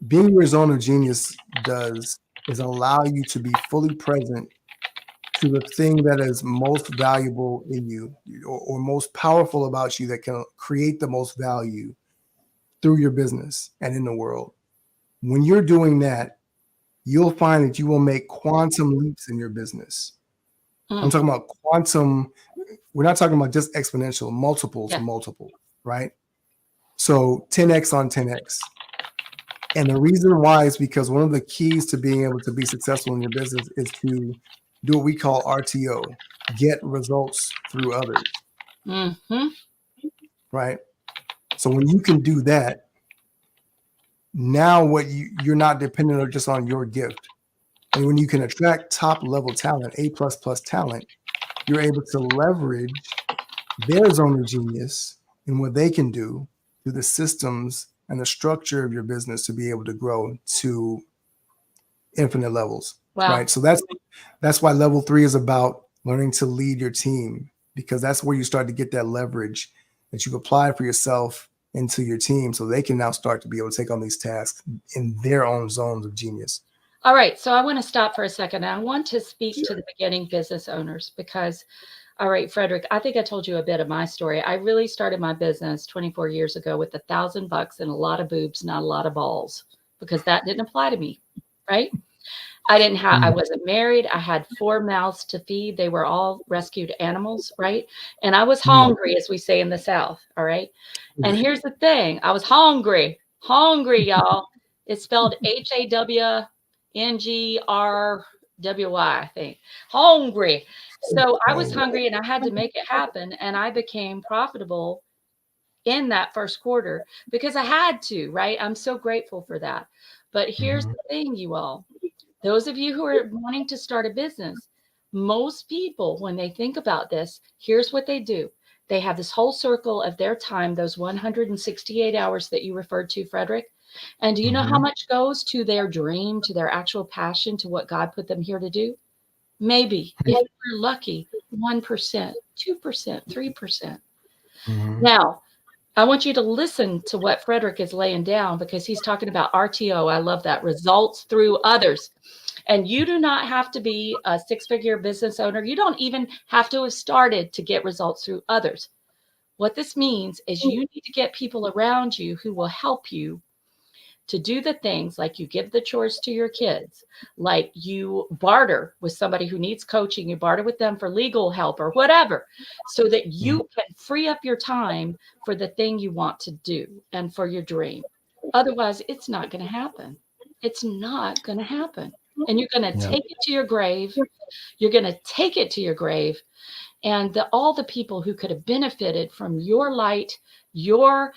being your zone of genius does is allow you to be fully present to the thing that is most valuable in you, or most powerful about you, that can create the most value through your business and in the world. When you're doing that, you'll find that you will make quantum leaps in your business. I'm talking about quantum. We're not talking about just exponential, multiples of multiple, right? So 10x on 10x. And the reason why is because one of the keys to being able to be successful in your business is to do what we call RTO, get results through others. Right? So when you can do that, now you're not dependent just on your gift. And when you can attract top level talent, A++ talent, you're able to leverage their zone of genius and what they can do through the systems and the structure of your business to be able to grow to infinite levels. Wow. Right. So that's why level 3 is about learning to lead your team, because that's where you start to get that leverage that you've applied for yourself into your team, so they can now start to be able to take on these tasks in their own zones of genius. All right. So I want to stop for a second. I want to speak to the beginning business owners because, all right, Fredrick, I think I told you a bit of my story. I really started my business 24 years ago with $1,000 and a lot of boobs, not a lot of balls, because that didn't apply to me. right? I wasn't married. I had 4 mouths to feed. They were all rescued animals, right? And I was hungry, as we say in the South, all right? And here's the thing, I was hungry, y'all. It's spelled Hangrywy, I think. Hungry. So I was hungry and I had to make it happen, and I became profitable in that first quarter because I had to, right? I'm so grateful for that. But here's the thing, you all. Those of you who are wanting to start a business, most people, when they think about this, here's what they do. They have this whole circle of their time, those 168 hours that you referred to, Fredrick. And do you know how much goes to their dream, to their actual passion, to what God put them here to do? Maybe, if you're lucky, 1%, 2%, 3%. Now, I want you to listen to what Fredrick is laying down, because he's talking about RTO. I love that. Results through others. And you do not have to be a 6-figure business owner. You don't even have to have started to get results through others. What this means is you need to get people around you who will help you to do the things, like you give the chores to your kids, like you barter with somebody who needs coaching, you barter with them for legal help or whatever, so that you can free up your time for the thing you want to do and for your dream. Otherwise, it's not going to happen. It's not going to happen. And you're going to take it to your grave. You're going to take it to your grave. And all the people who could have benefited from your light, your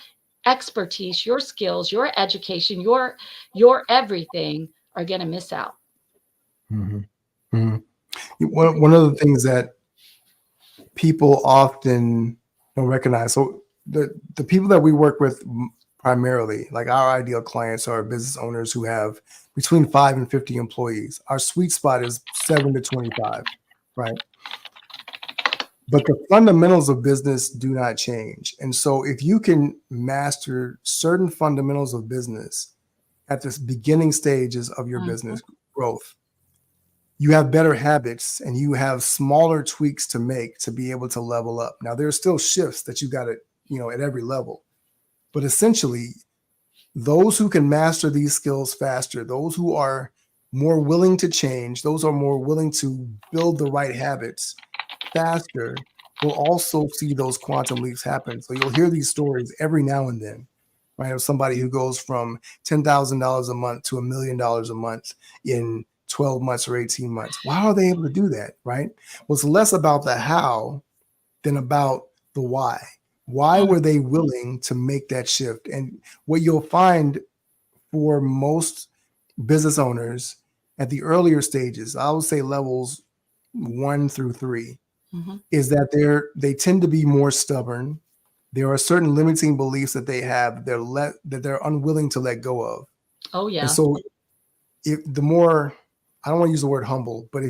expertise, your skills, your education, your everything are going to miss out. One of the things that people often don't recognize, so the people that we work with primarily, like our ideal clients, are business owners who have between 5 and 50 employees. Our sweet spot is 7 to 25, right? But the fundamentals of business do not change. And so if you can master certain fundamentals of business at the beginning stages of your business growth, you have better habits and you have smaller tweaks to make to be able to level up. Now, there's still shifts that you got to, at every level. But essentially, those who can master these skills faster, those who are more willing to change, those who are more willing to build the right habits faster, will also see those quantum leaps happen. So you'll hear these stories every now and then, right? Of somebody who goes from $10,000 a month to $1 million a month in 12 months or 18 months. Why are they able to do that, right? Well, it's less about the how than about the why. Why were they willing to make that shift? And what you'll find for most business owners at the earlier stages, I would say levels 1 through 3, is that they tend to be more stubborn. There are certain limiting beliefs that they have that they're unwilling to let go of. Oh yeah. And so the more, I don't want to use the word humble, but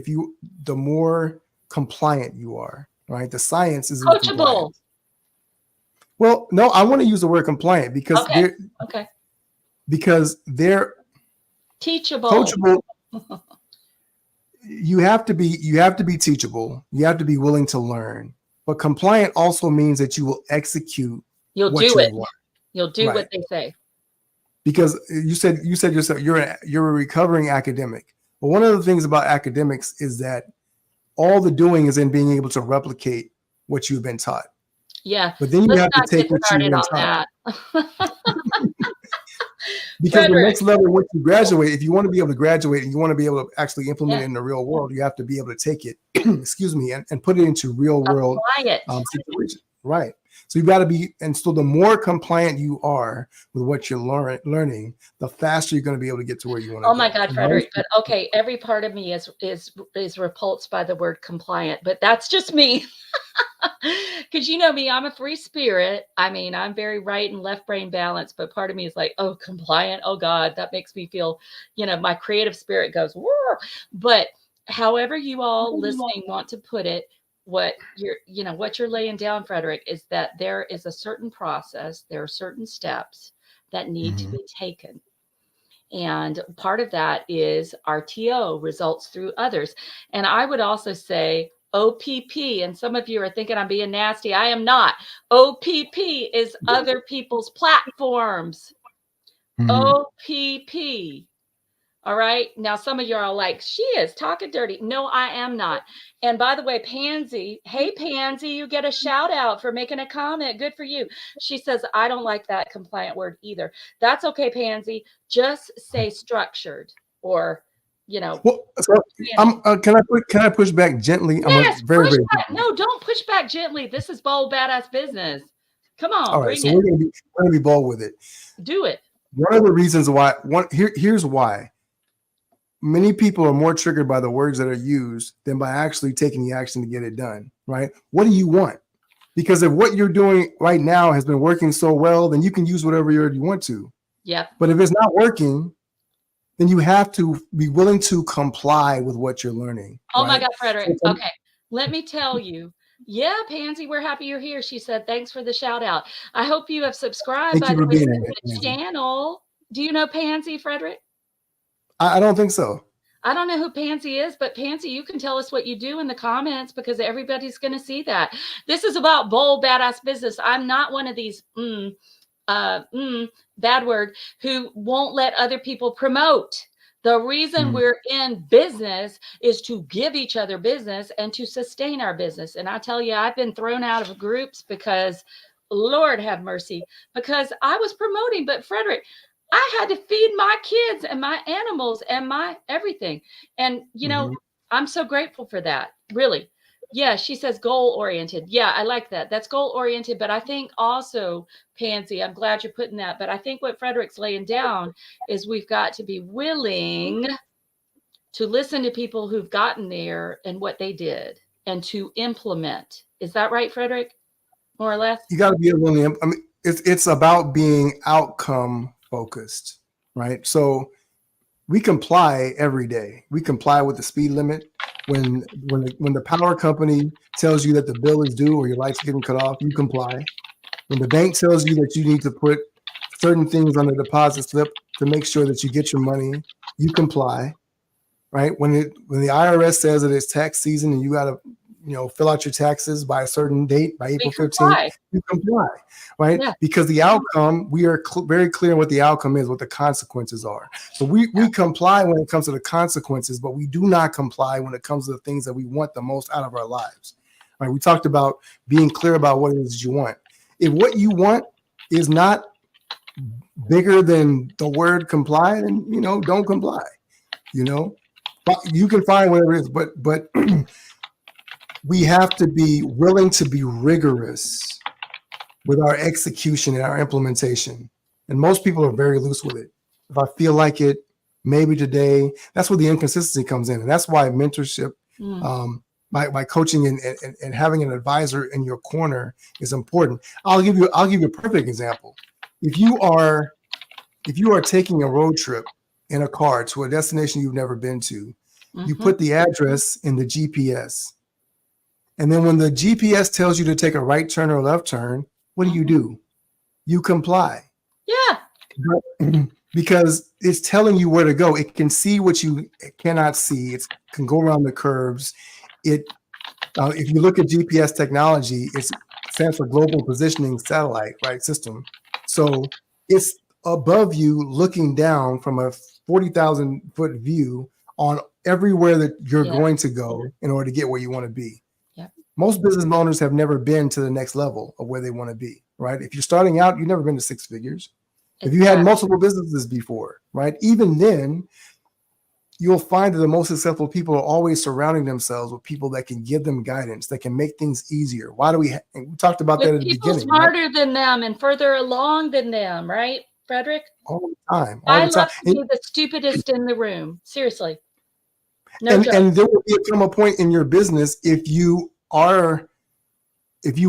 the more compliant you are, right? The science is coachable. Well, no, I want to use the word compliant because they're teachable. Coachable. You have to be teachable. You have to be willing to learn. But compliant also means that you will execute. You'll do it. You'll do what they say. Because you said yourself, you're a recovering academic. But one of the things about academics is that all the doing is in being able to replicate what you've been taught. Yeah. But then you have to take what you've been taught. Because Fredrick, the next level, once you graduate, if you want to be able to graduate and you want to be able to actually implement it in the real world, you have to be able to take it, excuse me, and put it into real world situations. Right. So you've got to be, and so the more compliant you are with what you're learning, the faster you're going to be able to get to where you want to go. Oh my God, Fredrick. But okay, every part of me is repulsed by the word compliant, but that's just me. Because you know me, I'm a free spirit. I mean, I'm very right and left brain balanced, but part of me is like, oh, compliant. Oh God, that makes me feel, my creative spirit goes, whoa. But however you all listening want to put it, what you're laying down, Fredrick, is that there is a certain process, there are certain steps that need to be taken. And part of that is RTO, results through others. And I would also say OPP, and some of you are thinking I'm being nasty. I am not. OPP is other people's platforms. OPP. All right. Now, some of you are like, she is talking dirty. No, I am not. And by the way, Pansy, hey, Pansy, you get a shout out for making a comment. Good for you. She says, I don't like that compliant word either. That's okay, Pansy. Just say structured or, you know. Well, so can I push back gently? Yes, very, push very back. No, don't push back gently. This is bold, badass business. Come on, all right. bring So it. we're gonna be bold with it. Do it. One of the reasons why here's why. Many people are more triggered by the words that are used than by actually taking the action to get it done, right? What do you want? Because if what you're doing right now has been working so well, then you can use whatever you want to. Yeah. But if it's not working, then you have to be willing to comply with what you're learning. Oh my God, Fredrick. Okay. Let me tell you. Yeah, Pansy, we're happy you're here. She said, thanks for the shout out. I hope you have subscribed by the way to the channel. Do you know Pansy, Fredrick? I don't think so. I don't know who Pansy is, but Pansy, you can tell us what you do in the comments because everybody's going to see that. This is about bold, badass business. I'm not one of these bad word who won't let other people promote. The reason we're in business is to give each other business and to sustain our business. And I tell you, I've been thrown out of groups because, Lord have mercy, because I was promoting. But Fredrick, I had to feed my kids and my animals and my everything. And, you know, I'm so grateful for that, really. Yeah, she says goal-oriented. Yeah, I like that. That's goal-oriented. But I think also, Pansy, I'm glad you're putting that. But I think what Fredrick's laying down is we've got to be willing to listen to people who've gotten there and what they did and to implement. Is that right, Fredrick? More or less? You got to be willing. I mean, it's about being outcome focused, right? So we comply every day. We comply with the speed limit. When the power company tells you that the bill is due or your lights getting cut off, you comply. When the bank tells you that you need to put certain things on the deposit slip to make sure that you get your money, you comply, right? When the IRS says that it's tax season and you got to, fill out your taxes by a certain date, by April 15th, you comply, right? Yeah. Because the outcome, we are very clear what the outcome is, what the consequences are. So we comply when it comes to the consequences, but we do not comply when it comes to the things that we want the most out of our lives. Right? We talked about being clear about what it is you want. If what you want is not bigger than the word comply, then, don't comply, but you can find whatever it is, but we have to be willing to be rigorous with our execution and our implementation. And most people are very loose with it. If I feel like it, maybe today, that's where the inconsistency comes in. And that's why mentorship, by coaching and having an advisor in your corner is important. I'll give you a perfect example. If you are taking a road trip in a car to a destination you've never been to, you put the address in the GPS. And then when the GPS tells you to take a right turn or left turn, what do? You comply. Yeah. Because it's telling you where to go. It can see what you cannot see. It can go around the curves. If you look at GPS technology, it stands for Global Positioning Satellite, right, system. So it's above you looking down from a 40,000 foot view on everywhere that you're going to go in order to get where you want to be. Most business owners have never been to the next level of where they want to be, right? If you're starting out, you've never been to six figures. If you had multiple businesses before, right? Even then, you'll find that the most successful people are always surrounding themselves with people that can give them guidance, that can make things easier. Why do we talked about that at the beginning. People smarter than them and further along than them, right, Fredrick? All the time. I love to be the stupidest in the room. Seriously. No joke. And there will come a point in your business if you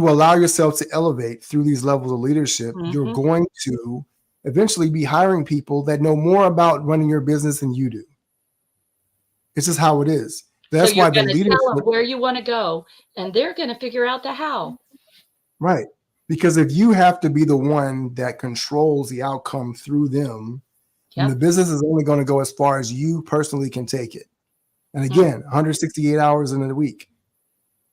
allow yourself to elevate through these levels of leadership, you're going to eventually be hiring people that know more about running your business than you do. It's just how it is. That's why the leadership, tell them where you want to go, and they're going to figure out the how. Right. Because if you have to be the one that controls the outcome through them, the business is only going to go as far as you personally can take it. And again, 168 hours in a week.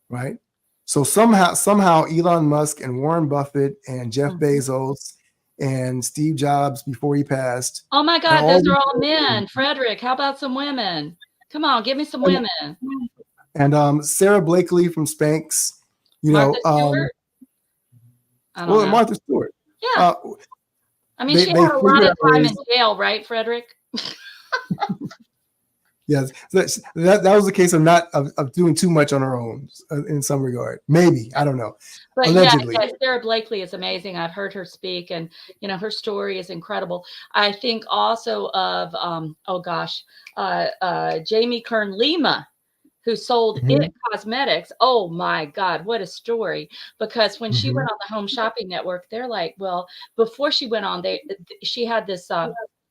Right. So somehow Elon Musk and Warren Buffett and Jeff Bezos and Steve Jobs before he passed. Oh my And God, all those are these all men. people. Fredrick, how about some women? Come on, give me some women. And Sarah Blakely from Spanx, you Martha know, Stewart? I don't well, know. Martha Stewart. Yeah. I mean, she They had a lot figure of out time in ways. jail, right, Fredrick? Yes, that was the case of not of doing too much on her own in some regard. Maybe, I don't know. But Allegedly. yeah, Sarah Blakely is amazing. I've heard her speak, and her story is incredible. I think also of Jamie Kern Lima, who sold It Cosmetics. Oh my God, what a story. Because when she went on the Home Shopping Network, they're like, well, before she went on, she had this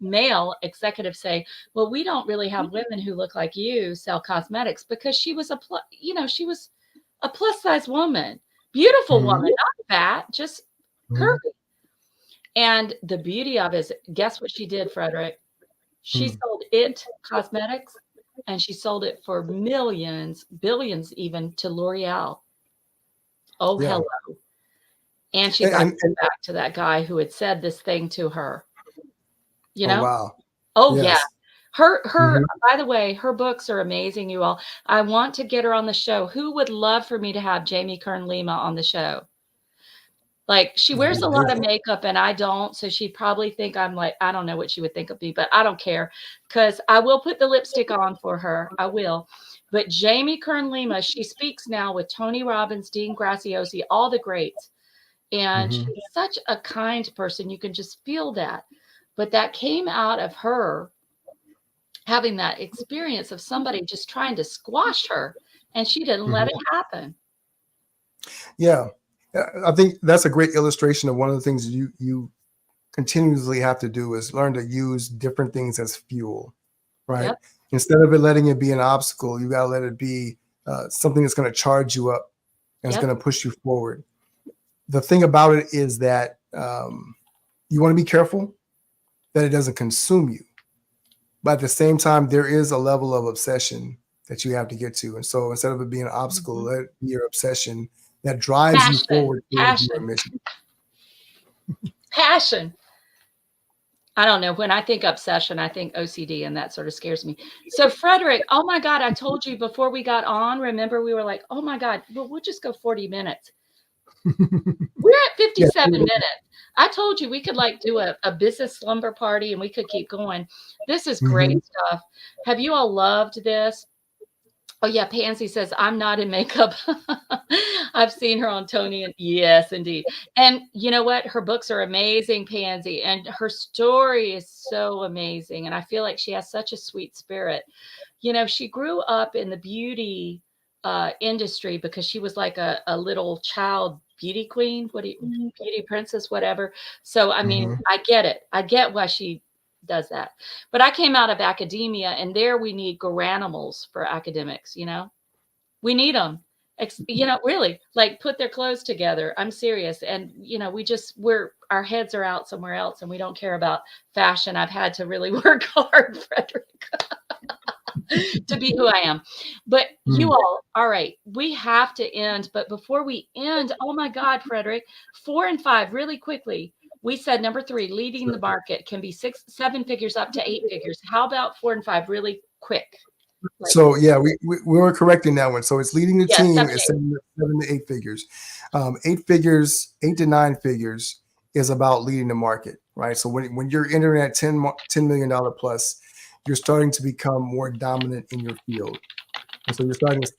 male executive say, well, we don't really have women who look like you sell cosmetics, because she was she was a plus size woman, beautiful woman, not fat, just curvy. And the beauty of it is, guess what she did, Fredrick? She sold It Cosmetics, and she sold it for millions, billions even, to L'Oreal. Oh, Yeah. hello. And she got back to that guy who had said this thing to her. Oh, wow. Oh, Yes. yeah. Her by the way, her books are amazing, you all. I want to get her on the show. Who would love for me to have Jamie Kern Lima on the show? Like, she wears a lot of makeup and I don't, so she'd probably think I'm like, I don't know what she would think of me, but I don't care, because I will put the lipstick on for her. I will. But Jamie Kern Lima, she speaks now with Tony Robbins, Dean Graziosi, all the greats. And she's such a kind person. You can just feel that. But that came out of her having that experience of somebody just trying to squash her, and she didn't let it happen. Yeah. I think that's a great illustration of one of the things you continuously have to do is learn to use different things as fuel, right? Yep. Instead of letting it be an obstacle, you got to let it be something that's going to charge you up and it's going to push you forward. The thing about it is that you want to be careful that it doesn't consume you. But at the same time, there is a level of obsession that you have to get to. And so instead of it being an obstacle, let it be your obsession that drives you forward towards your mission. Passion. I don't know. When I think obsession, I think OCD, and that sort of scares me. So, Fredrick, oh my God, I told you before we got on, remember we were like, oh my God, well, we'll just go 40 minutes. We're at 57 minutes. I told you we could like do a business slumber party and we could keep going. This is great stuff. Have you all loved this? Oh yeah, Pansy says, I'm not in makeup. I've seen her on Tony, and yes, indeed. And you know what? Her books are amazing, Pansy, and her story is so amazing. And I feel like she has such a sweet spirit. She grew up in the beauty industry because she was like a little child beauty queen, beauty princess, whatever. So, I mean, I get it. I get why she does that. But I came out of academia, and there we need granimals for academics, we need them, really, like, put their clothes together. I'm serious. And, our heads are out somewhere else and we don't care about fashion. I've had to really work hard, Fredrick, to be who I am. But you all right, we have to end. But before we end, oh my God, Fredrick, 4 and 5, really quickly. We said number 3, leading the market can be 6, 7 figures up to 8 figures. How about 4 and 5, really quick? So yeah, we were correcting that one. So it's leading the team is 7 to 8 figures. 8 figures, 8 to 9 figures is about leading the market, right? So when you're entering at $10 million plus, you're starting to become more dominant in your field, and so you're starting to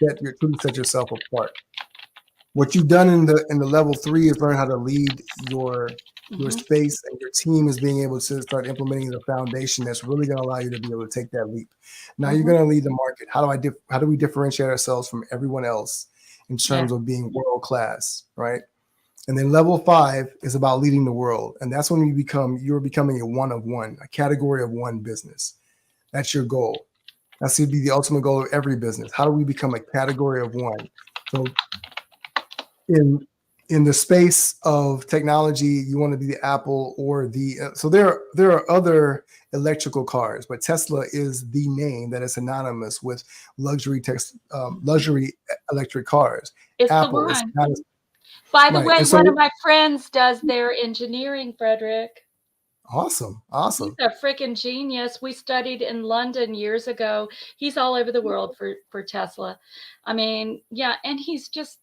set yourself apart. What you've done in the level 3 is learn how to lead your space, and your team is being able to start implementing the foundation that's really going to allow you to be able to take that leap. Now you're going to lead the market. How do we differentiate ourselves from everyone else in terms of being world class, right? And then level 5 is about leading the world, and that's when you're becoming a one of one, a category of one business. That's your goal. That should be the ultimate goal of every business. How do we become a category of one? So in the space of technology, you want to be the Apple or so there are other electrical cars, but Tesla is the name that is synonymous with luxury electric cars. It's Apple the is one. not. By the Right. way, And one of so my friends does their engineering, Fredrick. awesome. He's Awesome. a freaking genius. We studied in London years ago. He's all over the world for Tesla. I mean, yeah, and he's just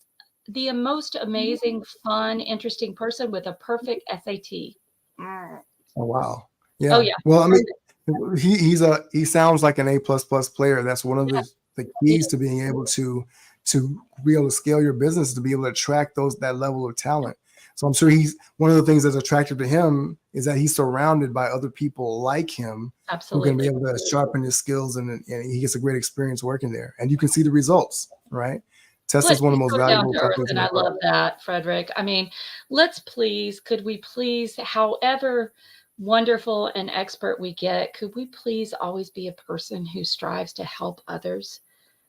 the most amazing, fun, interesting person with a perfect SAT. Mm. Oh, wow. Oh Yeah. yeah, Well, I mean, he sounds like an A plus plus player. That's one of the yeah, keys to being able to be able to scale your business, to be able to attract that level of talent. So I'm sure he's one of the things that's attractive to him is that he's surrounded by other people like him who can be absolutely. able to sharpen his skills, and he gets a great experience working there. And you can see the results, right? But Tesla's one of he's the most so down valuable to earth, companies in and the I world. love that, Fredrick. I mean, could we please, however wonderful and expert we get, could we please always be a person who strives to help others,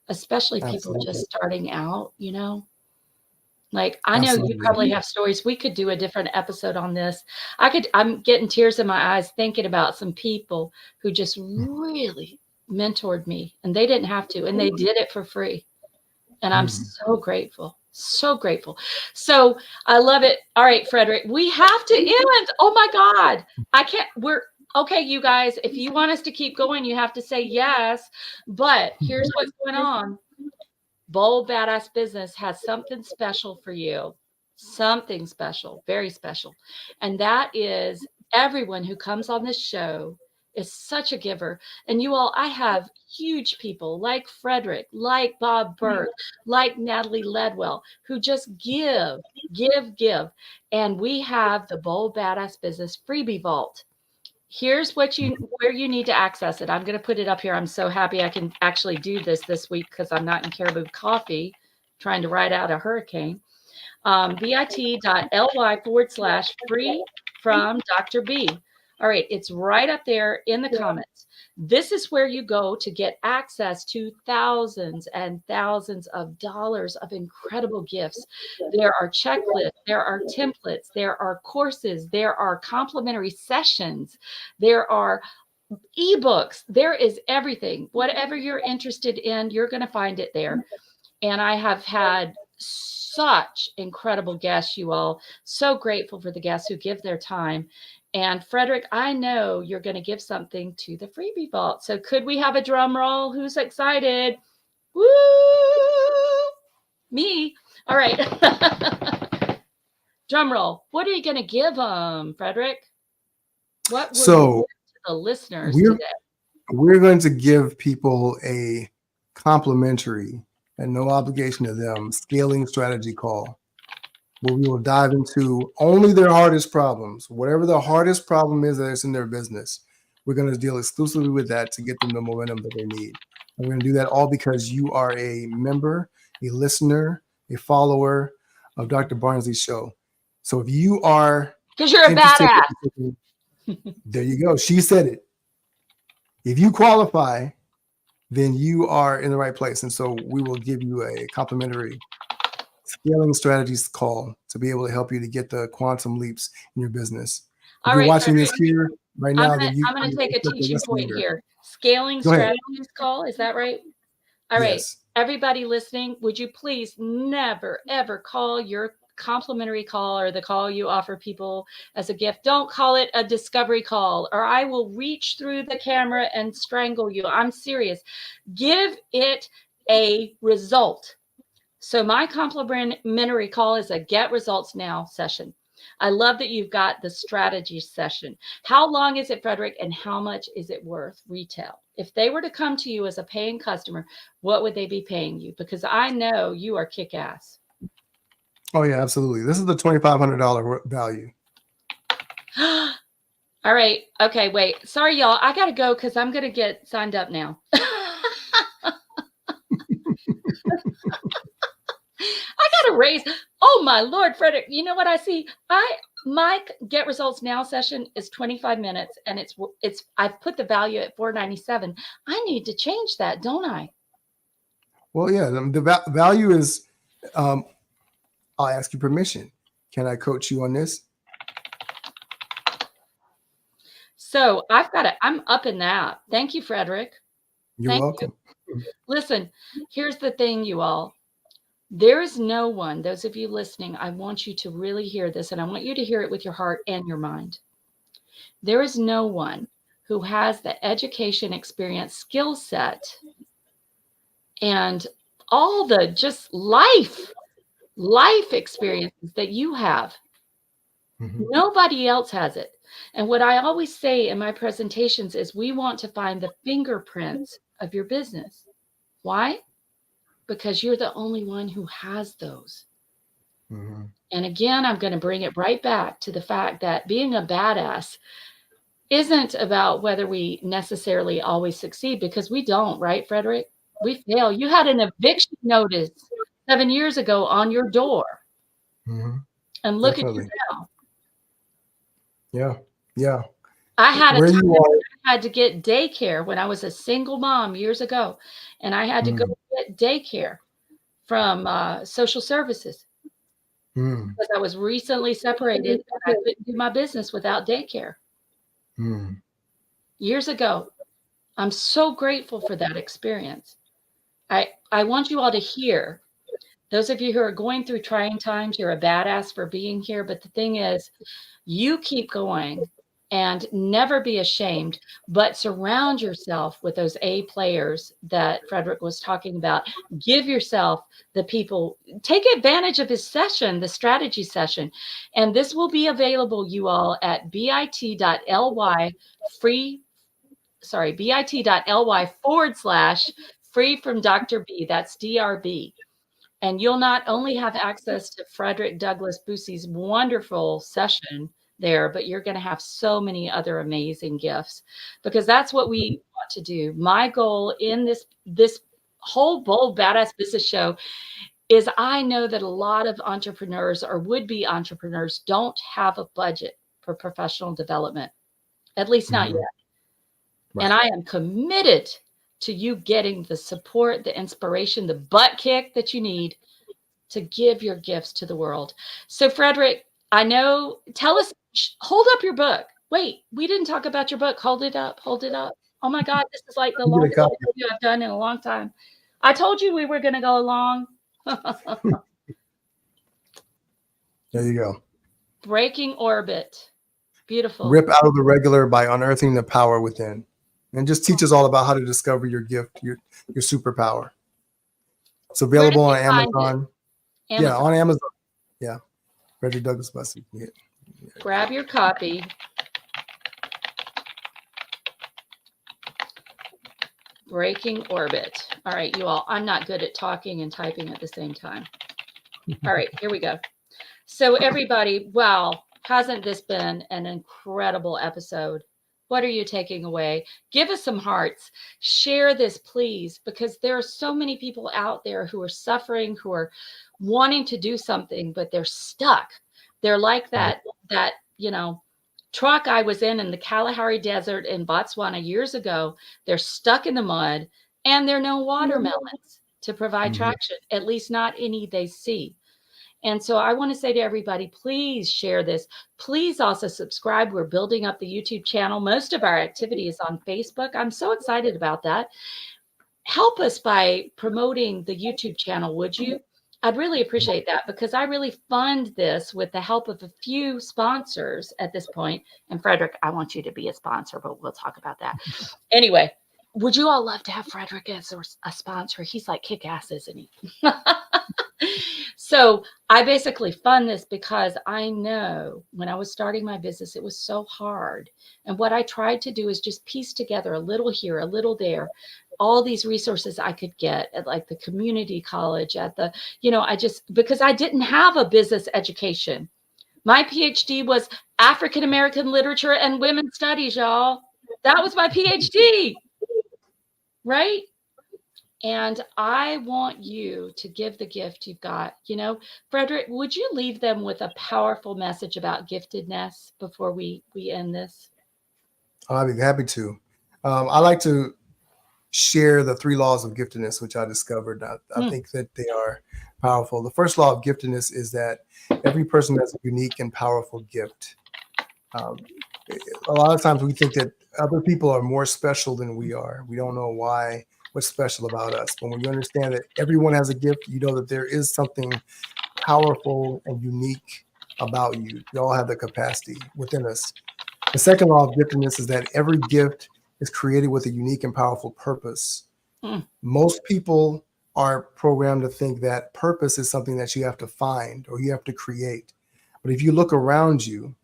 especially people just Absolutely. starting out, you know? Like, I know you Absolutely. probably have stories. We could do a different episode on this. I'm getting tears in my eyes thinking about some people who just really mentored me, and they didn't have to, and they did it for free. And I'm Mhm. so grateful. So grateful. So I love it. All right, Fredrick, we have to end. Oh my God. I can't. We're okay, you guys. If you want us to keep going, you have to say yes. But here's what's going on. Bold Badass Business has something special for you. Something special, very special. And that is everyone who comes on this show is such a giver. And you all, I have huge people like Fredrick, like Bob Burke, like Natalie Ledwell, who just give, give, give. And we have the Bold Badass Business Freebie Vault. Here's where you need to access it. I'm going to put it up here. I'm so happy I can actually do this week because I'm not in Caribou Coffee trying to ride out a hurricane. bit.ly/free from Dr. B. All right, it's right up there in the comments. This is where you go to get access to thousands and thousands of dollars of incredible gifts. There are checklists, there are templates, there are courses, there are complimentary sessions, there are ebooks, there is everything. Whatever you're interested in, you're going to find it there. And I have had such incredible guests, you all. So grateful for the guests who give their time. And Fredrick, I know you're going to give something to the freebie vault. So could we have a drum roll? Who's excited? Woo! Me. All right. Drum roll. What are you going to give them, Fredrick? What will you So give to the listeners we're today? we're going to give people a complimentary and no obligation to them scaling strategy call, where we will dive into only their hardest problems, whatever the hardest problem is that is in their business. We're going to deal exclusively with that to get them the momentum that they need. And we're going to do that all because you are a member, a listener, a follower of Dr. Barnsley's show. So if you are Because you're a interested, badass. there you go. She said it. If you qualify, then you are in the right place. And so we will give you a complimentary scaling strategies call to be able to help you to get the quantum leaps in your business. If All you're right, watching Fredrick. this here right now, then I'm gonna take a click the teaching yes point leader. here. Scaling Go ahead. strategies call, is that right? All right. Yes. Everybody listening, would you please never, ever call your complimentary call or the call you offer people as a gift? Don't call it a discovery call, or I will reach through the camera and strangle you. I'm serious. Give it a result. So my complimentary call is a get results now session. I love that you've got the strategy session. How long is it, Fredrick, and how much is it worth retail? If they were to come to you as a paying customer, what would they be paying you? Because I know you are kick ass. Oh yeah, absolutely. This is the $2,500 value. All right. Okay, wait. Sorry, y'all. I got to go because I'm going to get signed up now. I got to raise. Oh my Lord, Fredrick. You know what I see? My get results now session is 25 minutes, and I've put the value at $497. I need to change that, don't I? Well, yeah, the value is. I'll ask you permission. Can I coach you on this? So I'm up in that. Thank you, Fredrick. You're Thank you. welcome. Listen, here's the thing, you all. There is no one, those of you listening, I want you to really hear this, and I want you to hear it with your heart and your mind. There is no one who has the education, experience, skill set, and all the just life experiences that you have. Nobody else has it. And what I always say in my presentations is we want to find the fingerprints of your business. Why? Because you're the only one who has those. And again, I'm going to bring it right back to the fact that being a badass isn't about whether we necessarily always succeed, because we don't, right, Fredrick? We fail. You had an eviction notice 7 years ago on your door. And look at you now. Yeah. I had a time I had to get daycare when I was a single mom years ago, and I had to go get daycare from social services because I was recently separated and I couldn't do my business without daycare. Years ago. I'm so grateful for that experience. I want you all to hear, those of you who are going through trying times, you're a badass for being here. But the thing is, you keep going and never be ashamed, but surround yourself with those A players that Fredrick was talking about. Give yourself the people, take advantage of his session, the strategy session. And this will be available, you all, at bit.ly bit.ly/free from Dr. B. That's DRB. And you'll not only have access to Fredrick Douglass Bussey's wonderful session there, but you're going to have so many other amazing gifts, because that's what we want to do. My goal in this whole Bold Badass Business Show is I know that a lot of entrepreneurs or would-be entrepreneurs don't have a budget for professional development, at least not yet. And I am committed to you getting the support, the inspiration, the butt kick that you need to give your gifts to the world. So, Fredrick, I know, tell us, hold up your book. Wait, we didn't talk about your book. Hold it up. Hold it up. Oh my God, this is like the longest interview I've done in a long time. I told you we were going to go long. There you go. Breaking Orbit. Beautiful. Rip out of the regular by unearthing the power within. And just teach us all about how to discover your gift, your superpower. It's available on Amazon. Yeah, on Amazon. Yeah. Fredrick Douglass Bussey. Yeah. Grab your copy. Breaking Orbit. All right, you all, I'm not good at talking and typing at the same time. All right, here we go. So everybody, wow, hasn't this been an incredible episode? What are you taking away? Give us some hearts. Share this, please, because there are so many people out there who are suffering, who are wanting to do something, but they're stuck. They're like that truck I was in the Kalahari Desert in Botswana years ago. They're stuck in the mud, and there are no watermelons to provide traction, at least not any they see. And so I want to say to everybody, please share this. Please also subscribe. We're building up the YouTube channel. Most of our activity is on Facebook. I'm so excited about that. Help us by promoting the YouTube channel, would you? I'd really appreciate that, because I really fund this with the help of a few sponsors at this point. And Fredrick, I want you to be a sponsor, but we'll talk about that. Anyway, would you all love to have Fredrick as a sponsor? He's like kick-ass, isn't he? So I basically fund this because I know when I was starting my business, it was so hard. And what I tried to do is just piece together a little here, a little there, all these resources I could get at like the community college, at the, because I didn't have a business education. My PhD was African-American literature and women's studies, y'all. That was my PhD, right? And I want you to give the gift you've got. Fredrick, would you leave them with a powerful message about giftedness before we end this? I'd be happy to. I like to share the 3 laws of giftedness, which I discovered. I think that they are powerful. The first law of giftedness is that every person has a unique and powerful gift. A lot of times we think that other people are more special than we are. We don't know why what's special about us. But when you understand that everyone has a gift, you know that there is something powerful and unique about you. We all have the capacity within us. The second law of giftedness is that every gift is created with a unique and powerful purpose. Most people are programmed to think that purpose is something that you have to find or you have to create. But if you look around you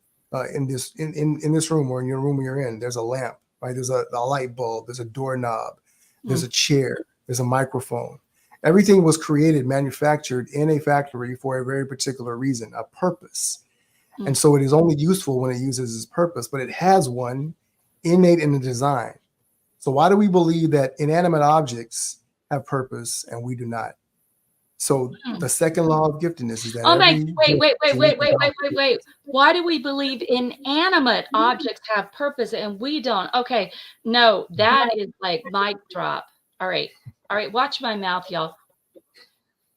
in this room or in your room you're in, there's a lamp, right? There's a light bulb, there's a doorknob, there's a chair, there's a microphone. Everything was created, manufactured in a factory for a very particular reason, a purpose. And so it is only useful when it uses its purpose, but it has one innate in the design. So why do we believe that inanimate objects have purpose and we do not? So the second law of giftedness is that wait. Why do we believe inanimate objects have purpose and we don't? Okay, no, that is like mic drop. All right, watch my mouth, y'all.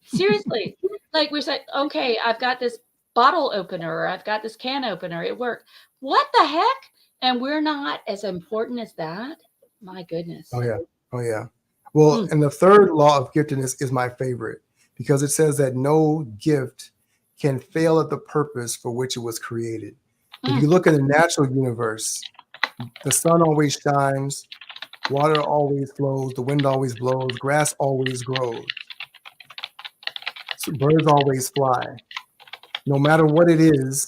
Seriously, like we said, okay, I've got this bottle opener, or I've got this can opener, it worked. What the heck? And we're not as important as that? My goodness. Oh yeah. Well, and the third law of giftedness is my favorite, because it says that no gift can fail at the purpose for which it was created. If you look at the natural universe, the sun always shines, water always flows, the wind always blows, grass always grows, so birds always fly. No matter what it is,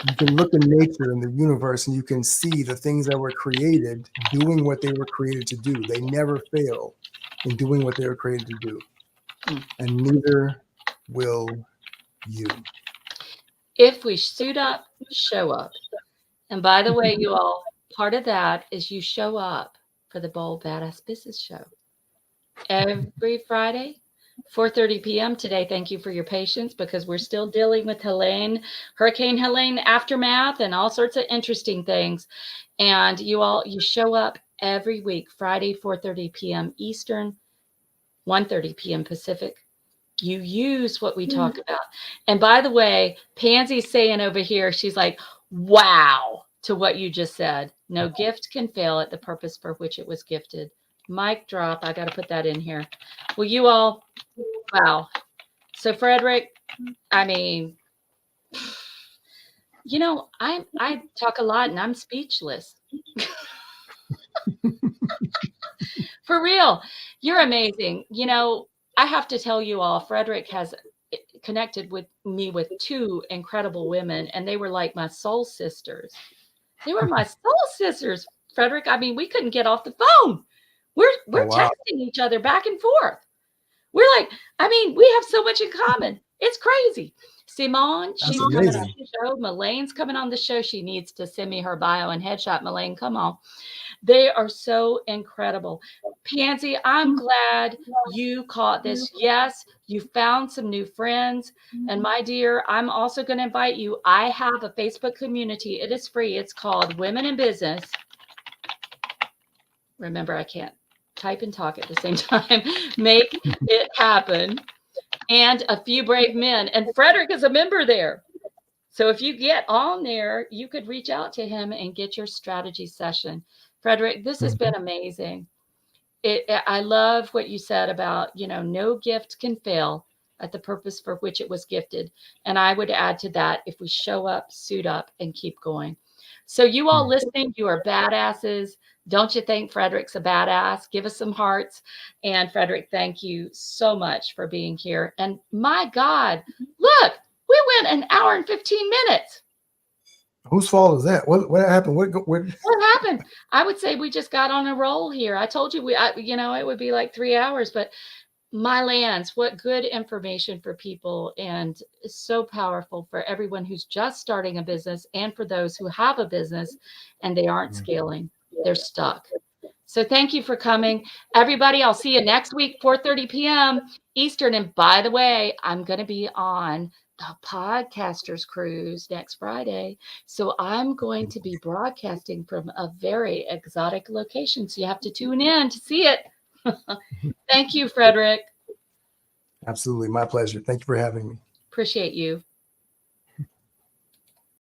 you can look in nature and the universe and you can see the things that were created doing what they were created to do. They never fail in doing what they were created to do. And neither will you. If we suit up, show up. And by the way, you all, part of that is you show up for the Bold Badass Business Show every Friday, 4:30 p.m. today. Thank you for your patience, because we're still dealing with Hurricane Helene aftermath and all sorts of interesting things. And you show up every week, Friday, 4:30 p.m. Eastern, 1:30 p.m. Pacific. You use what we talk about. And by the way, Pansy's saying over here, she's like, wow, to what you just said. No gift can fail at the purpose for which it was gifted. Mic drop. I got to put that in here. Well, you all, wow. So Fredrick, I mean, I talk a lot and I'm speechless. For real. You're amazing. I have to tell you all, Fredrick has connected with me with two incredible women, and they were like my soul sisters. They were my soul sisters, Fredrick. I mean, we couldn't get off the phone. We're texting each other back and forth. We're like, we have so much in common. It's crazy. Simone, she's coming on the show. Malane's coming on the show. She needs to send me her bio and headshot. Malane, come on. They are so incredible. Pansy, I'm glad you caught this. Yes, you found some new friends. And my dear, I'm also going to invite you. I have a Facebook community. It is free. It's called Women in Business. Remember, I can't type and talk at the same time. Make it happen. And a few brave men. And Fredrick is a member there. So if you get on there, you could reach out to him and get your strategy session. Fredrick, this has been amazing. I love what you said about, no gift can fail at the purpose for which it was gifted. And I would add to that, if we show up, suit up, and keep going. So you all listening, you are badasses. Don't you think Fredrick's a badass? Give us some hearts. And Fredrick, thank you so much for being here. And my God, look, we went an hour and 15 minutes. Whose fault is that? What happened? What happened? I would say we just got on a roll here. I told you it would be like 3 hours, but my lands, what good information for people, and so powerful for everyone who's just starting a business and for those who have a business and they aren't scaling. They're stuck. So thank you for coming. Everybody, I'll see you next week, 4:30 p.m. Eastern. And by the way, I'm going to be on the Podcasters Cruise next Friday. So I'm going to be broadcasting from a very exotic location. So you have to tune in to see it. Thank you, Fredrick. Absolutely. My pleasure. Thank you for having me. Appreciate you.